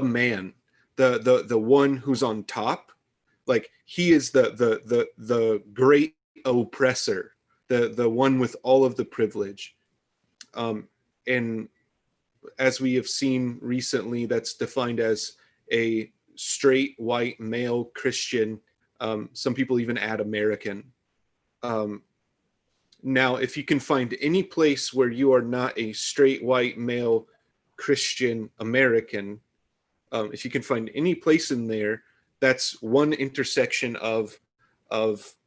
man, the one who's on top. Like, he is the great oppressor, the one with all of the privilege. And as we have seen recently, that's defined as a straight white male Christian. Some people even add American. Now, if you can find any place where you are not a straight white male Christian American, if you can find any place in there, that's one intersection of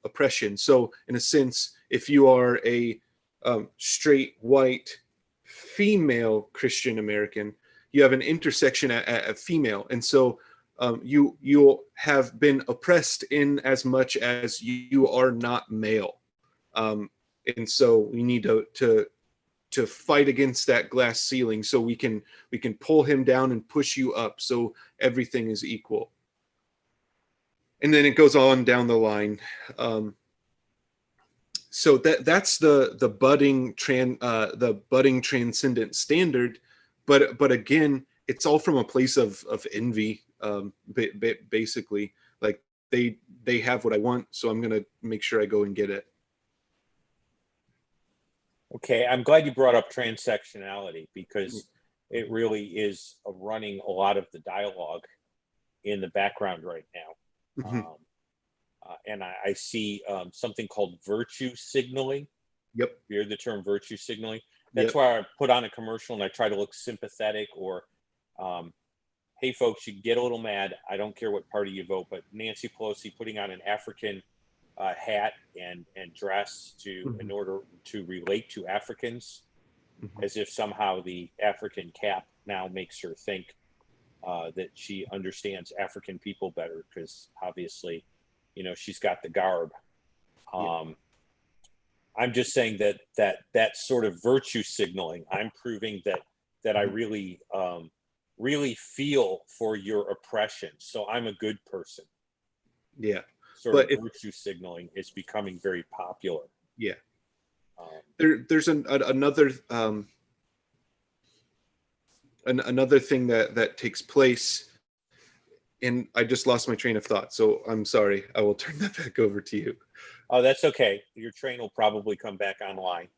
oppression. So in a sense, if you are a straight white female Christian American, you have an intersection at female, and so you have been oppressed in as much as you are not male, and so we need to fight against that glass ceiling, so we can pull him down and push you up, so everything is equal. And then it goes on down the line. So that's the budding transcendent standard, but again, it's all from a place of envy, basically. Like, they have what I want, so I'm gonna make sure I go and get it. Okay, I'm glad you brought up transsectionality, because it really is running a lot of the dialogue in the background right now. Mm-hmm. And I see something called virtue signaling. Yep. You heard the term virtue signaling? That's Yep. why I put on a commercial and I try to look sympathetic, or, hey folks, you can get a little mad. I don't care what party you vote, but Nancy Pelosi putting on an African hat and dress in order to relate to Africans, as if somehow the African cap now makes her think that she understands African people better, because obviously, she's got the garb. I'm just saying that sort of virtue signaling, I'm proving that I really really feel for your oppression, so I'm a good person. Yeah. Sort of virtue signaling is becoming very popular. Yeah. There's another another thing that takes place, and I just lost my train of thought, so I'm sorry. I will turn that back over to you. Oh, that's okay. Your train will probably come back online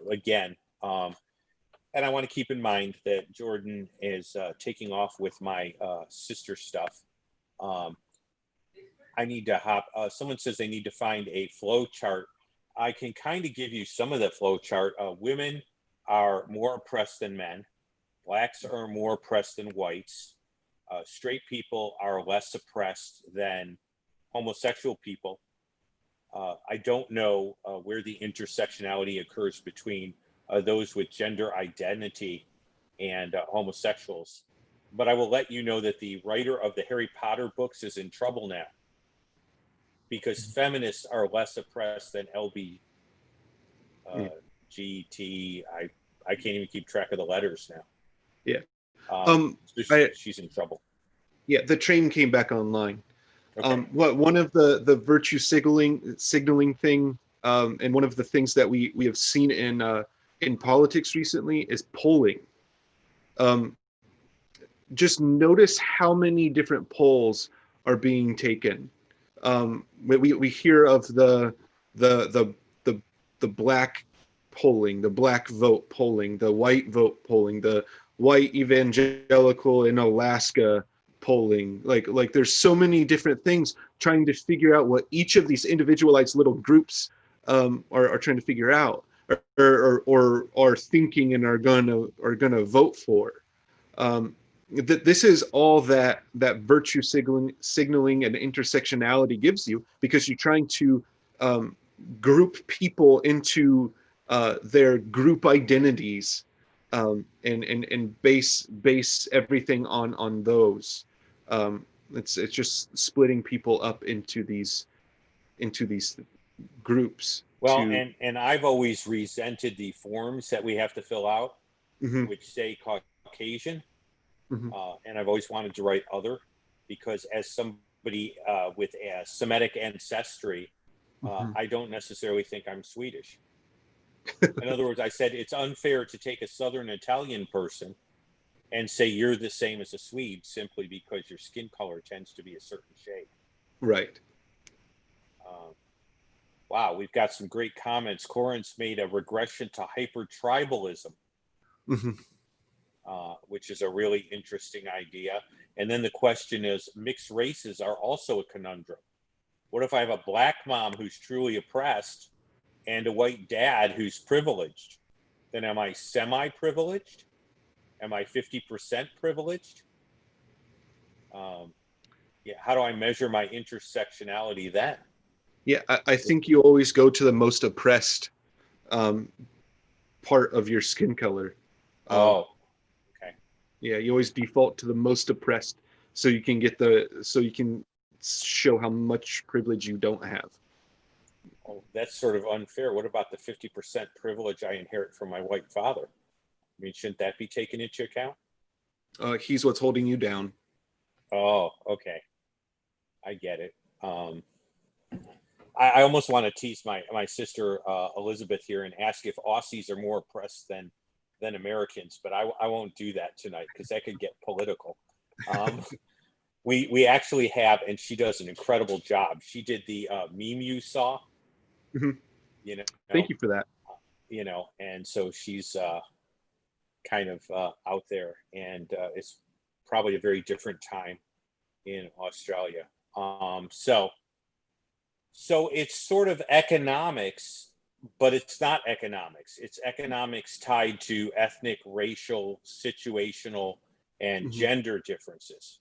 again. And I want to keep in mind that Jordan is taking off with my sister stuff. I need to hop. Someone says they need to find a flow chart. I can kind of give you some of the flow chart. Women are more oppressed than men. Blacks are more oppressed than whites. Straight people are less oppressed than homosexual people. I don't know where the intersectionality occurs between those with gender identity and homosexuals. But I will let you know that the writer of the Harry Potter books is in trouble now, because feminists are less oppressed than LBGT. I can't even keep track of the letters now. Yeah. She's in trouble. Yeah, the train came back online. Okay. One of the virtue signaling thing, and one of the things that we have seen in politics recently is polling. Just notice how many different polls are being taken. We hear of the black polling, the black vote polling, the white vote polling, the white evangelical in Alaska polling. Like there's so many different things trying to figure out what each of these individualized little groups are trying to figure out, or are thinking and are gonna vote for. This is all that virtue signaling and intersectionality gives you, because you're trying to group people into their group identities, and base everything on those. It's just splitting people up into these groups. Well, and I've always resented the forms that we have to fill out, Mm-hmm. which say Caucasian. Mm-hmm. And I've always wanted to write other, because as somebody with a Semitic ancestry, I don't necessarily think I'm Swedish. In other words, I said it's unfair to take a Southern Italian person and say you're the same as a Swede simply because your skin color tends to be a certain shade. Right. Wow, we've got some great comments. Corinth's made a regression to hyper-tribalism. Mm-hmm. Which is a really interesting idea. And then the question is, mixed races are also a conundrum. What if I have a black mom who's truly oppressed and a white dad who's privileged? Then am I semi-privileged? Am I 50% privileged? How do I measure my intersectionality then? Yeah, I think you always go to the most oppressed part of your skin color. Okay. Yeah, you always default to the most oppressed, so you can show how much privilege you don't have. Oh, that's sort of unfair. What about the 50% privilege I inherit from my white father? I mean, shouldn't that be taken into account? He's what's holding you down. Oh, okay. I get it. I almost want to tease my sister Elizabeth here and ask if Aussies are more oppressed than Americans, but I won't do that tonight because that could get political. We actually have, and she does an incredible job. She did the meme you saw. Mm-hmm. You know. Thank you for that. You know, and so she's kind of out there, and it's probably a very different time in Australia. So it's sort of economics, but it's not economics. It's economics tied to ethnic, racial, situational, and Mm-hmm. gender differences.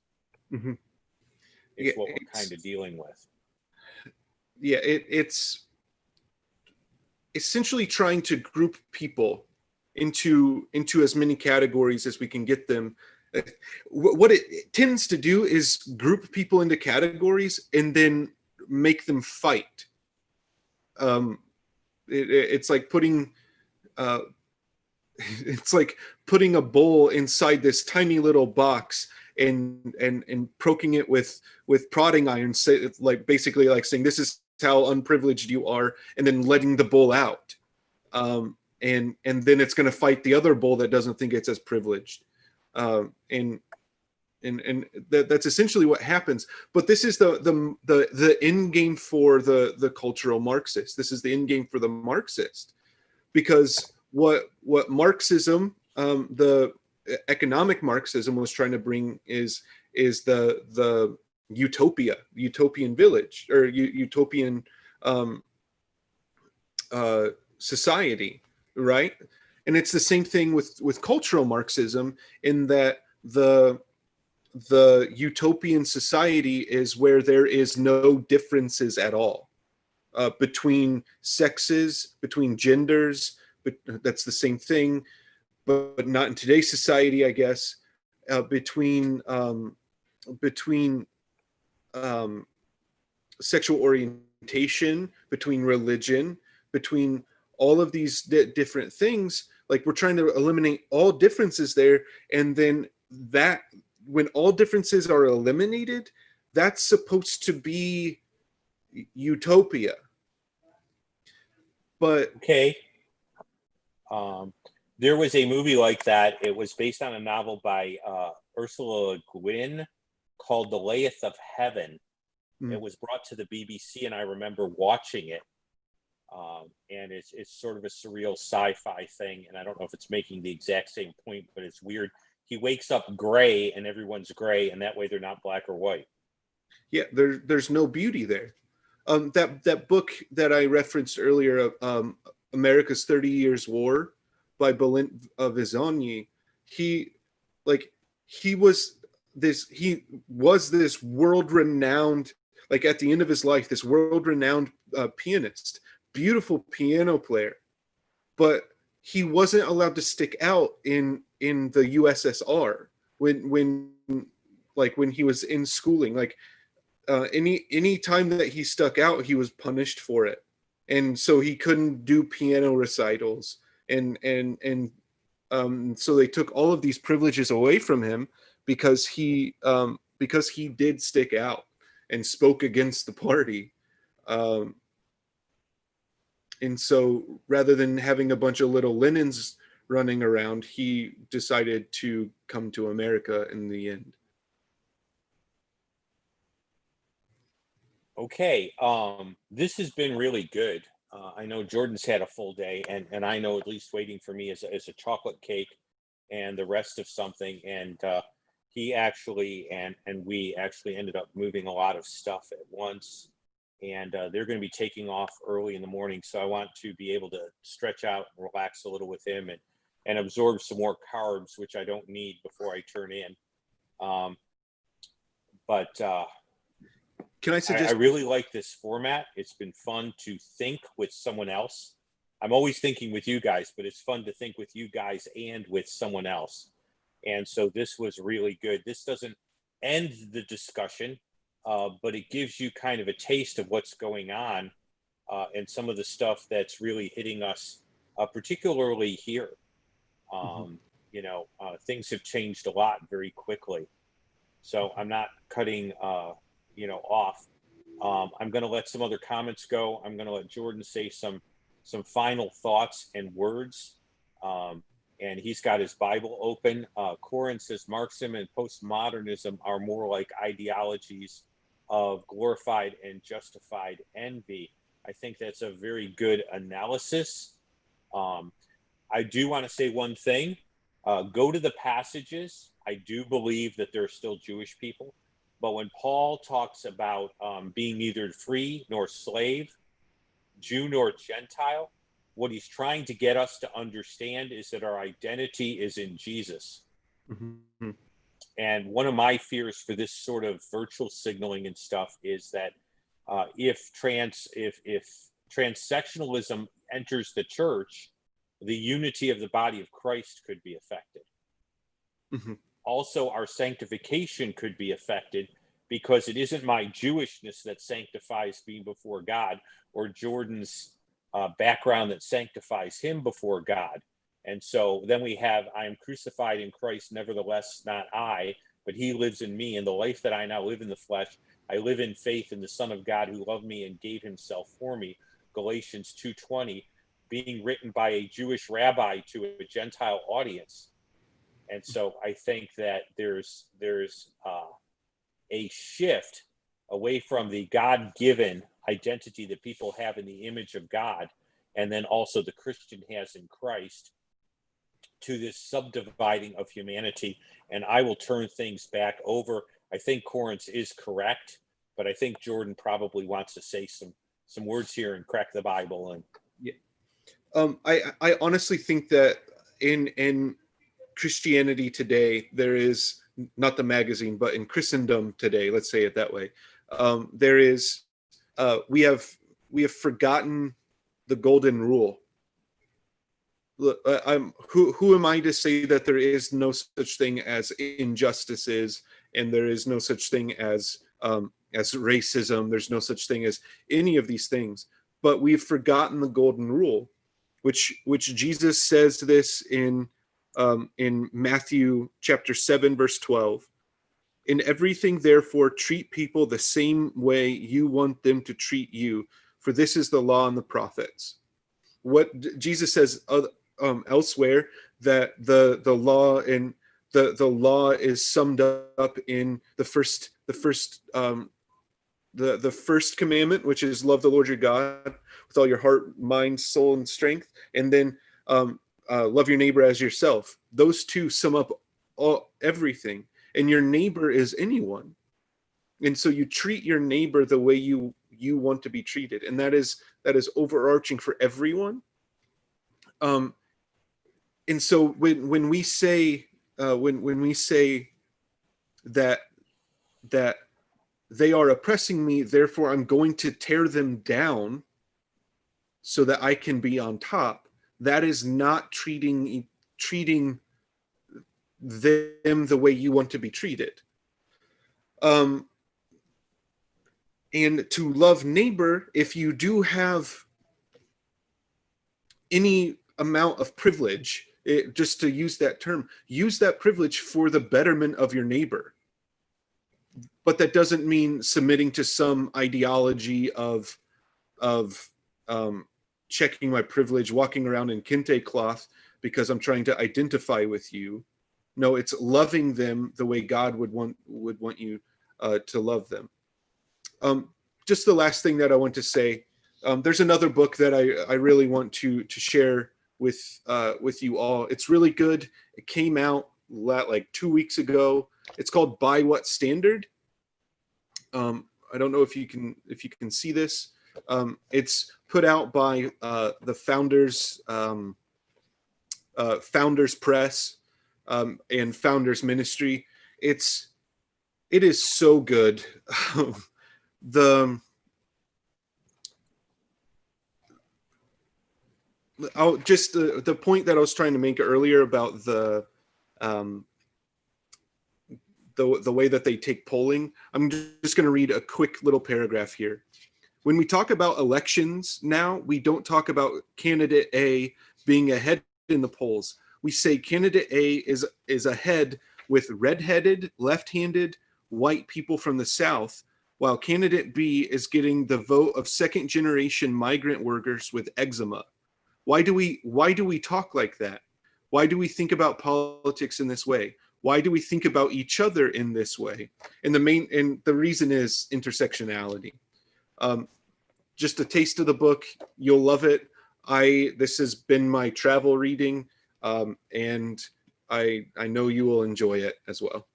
Mm-hmm. It's what we're kind of dealing with. Yeah, it's essentially trying to group people into as many categories as we can get them. What it tends to do is group people into categories and then make them fight. It's like putting it's like putting a bowl inside this tiny little box and poking it with prodding irons, say, like basically like saying this is how unprivileged you are, and then letting the bowl out, and then it's going to fight the other bowl that doesn't think it's as privileged, and that's essentially what happens. But this is the end game for the cultural Marxist. This is the end game for the Marxist, because what Marxism, the economic Marxism, was trying to bring is the utopian village, or utopian society, right? And it's the same thing with cultural Marxism, in that the utopian society is where there is no differences at all, between sexes, between genders, but that's the same thing, but not in today's society, I guess. Between sexual orientation, between religion, between all of these different things. Like, we're trying to eliminate all differences there, and then that, when all differences are eliminated, that's supposed to be utopia. But okay. There was a movie like that. It was based on a novel by Ursula Le Guin called The Laith of Heaven. It was brought to the BBC, and I remember watching it. And it's sort of a surreal sci-fi thing, and I don't know if it's making the exact same point, but it's weird. He wakes up gray, and everyone's gray, and that way they're not black or white. Yeah, there's no beauty there. That book that I referenced earlier, America's 30 Years War by Visogni, he was this world-renowned, like at the end of his life, this world-renowned pianist, beautiful piano player, but he wasn't allowed to stick out in the USSR when he was in schooling. Like, any time that he stuck out, he was punished for it, and so he couldn't do piano recitals, and so they took all of these privileges away from him because he did stick out and spoke against the party. And so rather than having a bunch of little Lenins running around, he decided to come to America in the end. Okay, this has been really good. I know Jordan's had a full day, and I know at least waiting for me is a chocolate cake and the rest of something. And he actually and we actually ended up moving a lot of stuff at once. And they're going to be taking off early in the morning. So I want to be able to stretch out and relax a little with him and absorb some more carbs, which I don't need before I turn in. Can I suggest? I really like this format. It's been fun to think with someone else. I'm always thinking with you guys, but it's fun to think with you guys and with someone else. And so this was really good. This doesn't end the discussion, but it gives you kind of a taste of what's going on and some of the stuff that's really hitting us, particularly here. Things have changed a lot very quickly. So I'm not cutting off. I'm going to let some other comments go. I'm going to let Jordan say some final thoughts and words. And he's got his Bible open. Corin says Marxism and postmodernism are more like ideologies of glorified and justified envy. I think that's a very good analysis. I do want to say one thing. Go to the passages. I do believe that there are still Jewish people. But when Paul talks about being neither free nor slave, Jew nor Gentile, what he's trying to get us to understand is that our identity is in Jesus. Mm-hmm. And one of my fears for this sort of virtual signaling and stuff is that if transsectionalism enters the church, the unity of the body of Christ could be affected. Mm-hmm. Also, our sanctification could be affected because it isn't my Jewishness that sanctifies me before God, or Jordan's background that sanctifies him before God. And so then we have, I am crucified in Christ, nevertheless not I, but he lives in me. And the life that I now live in the flesh, I live in faith in the Son of God who loved me and gave himself for me. Galatians 2:20, being written by a Jewish rabbi to a Gentile audience. And so I think that there's a shift away from the God-given identity that people have in the image of God, and then also the Christian has in Christ, to this subdividing of humanity. And I will turn things back over. I think Corinth is correct, but I think Jordan probably wants to say some words here and crack the Bible. And I honestly think that in Christianity today, there is, not the magazine, but in Christendom today, let's say it that way, there is, we have forgotten the golden rule. Look, who am I to say that there is no such thing as injustices, and there is no such thing as racism. There's no such thing as any of these things. But we've forgotten the golden rule, which Jesus says this in Matthew chapter 7, verse 12. In everything, therefore, treat people the same way you want them to treat you, for this is the law and the prophets. What Jesus says elsewhere, that the law and the law is summed up in the first commandment, which is love the Lord your God with all your heart, mind, soul, and strength, and then love your neighbor as yourself. Those two sum up everything. And your neighbor is anyone. And so you treat your neighbor the way you want to be treated. And that is overarching for everyone. And so when we say that they are oppressing me, therefore I'm going to tear them down so that I can be on top, that is not treating them the way you want to be treated. And to love neighbor, if you do have any amount of privilege, just to use that term, use that privilege for the betterment of your neighbor. But that doesn't mean submitting to some ideology of checking my privilege, walking around in kente cloth because I'm trying to identify with you. No, it's loving them the way God would want you to love them. Just the last thing that I want to say, there's another book that I really want to share with you all. It's really good. It came out like 2 weeks ago. It's called By What Standard? I don't know if you can see this. It's put out by the Founders Press and Founders Ministry. It is so good. The point that I was trying to make earlier about the way that they take polling, I'm just going to read a quick little paragraph here. When we talk about elections now, we don't talk about candidate A being ahead in the polls. We say candidate A is ahead with redheaded, left-handed, white people from the South, while candidate B is getting the vote of second-generation migrant workers with eczema. Why do we talk like that? Why do we think about politics in this way? Why do we think about each other in this way? And the reason is intersectionality. Just a taste of the book. You'll love it. This has been my travel reading, and I know you will enjoy it as well.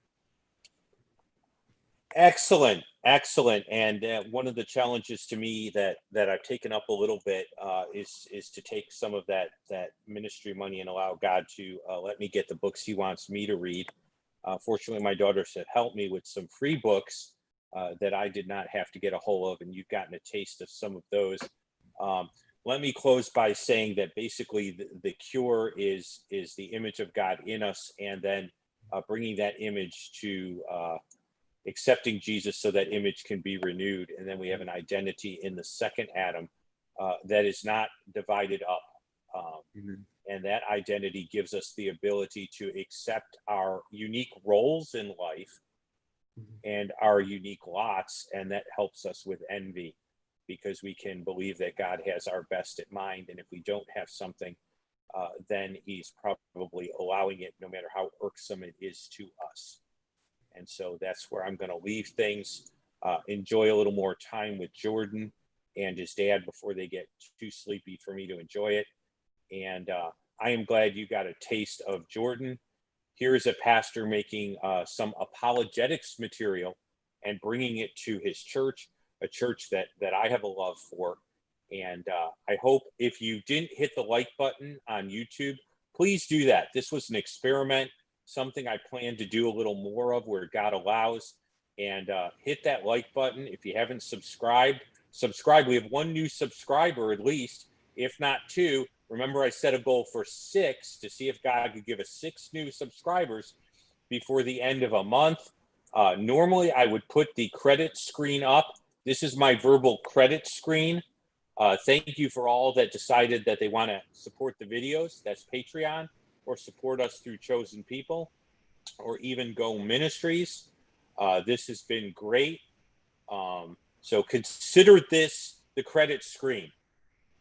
Excellent. And one of the challenges to me that I've taken up a little bit is to take some of that ministry money and allow God to let me get the books He wants me to read. Fortunately, my daughters have helped me with some free books that I did not have to get a hold of, and you've gotten a taste of some of those. Let me close by saying that basically the cure is the image of God in us, and then bringing that image to accepting Jesus so that image can be renewed. And then we have an identity in the second Adam that is not divided up. Amen. And that identity gives us the ability to accept our unique roles in life and our unique lots. And that helps us with envy, because we can believe that God has our best at mind. And if we don't have something, then he's probably allowing it, no matter how irksome it is to us. And so that's where I'm going to leave things. Enjoy a little more time with Jordan and his dad before they get too sleepy for me to enjoy it. And I am glad you got a taste of Jordan. Here is a pastor making some apologetics material and bringing it to his church, a church that I have a love for. And I hope if you didn't hit the like button on YouTube, please do that. This was an experiment, something I plan to do a little more of where God allows. And hit that like button. If you haven't subscribed, subscribe. We have 1 new subscriber at least, if not 2. Remember, I set a goal for 6 to see if God could give us 6 new subscribers before the end of a month. Normally, I would put the credit screen up. This is my verbal credit screen. Thank you for all that decided that they want to support the videos. That's Patreon, or support us through Chosen People, or even Go Ministries. This has been great. So consider this the credit screen.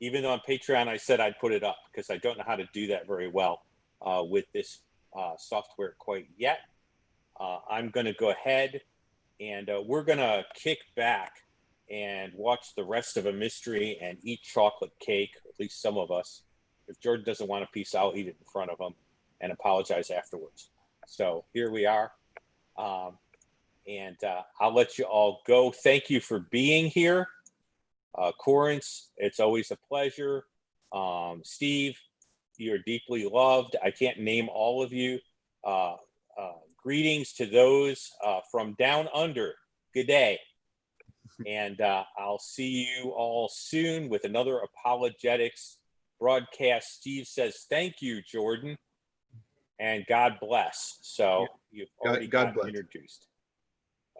Even though on Patreon I said I'd put it up, because I don't know how to do that very well with this software quite yet. I'm going to go ahead and we're going to kick back and watch the rest of a mystery and eat chocolate cake, at least some of us. If Jordan doesn't want a piece, I'll eat it in front of him and apologize afterwards. So here we are. And I'll let you all go. Thank you for being here. Corinth, it's always a pleasure. Steve, you're deeply loved. I can't name all of you. Greetings to those from down under. Good day. And I'll see you all soon with another apologetics broadcast. Steve says, thank you, Jordan, and God bless. So you've already got introduced.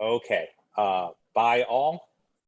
Okay. Bye all.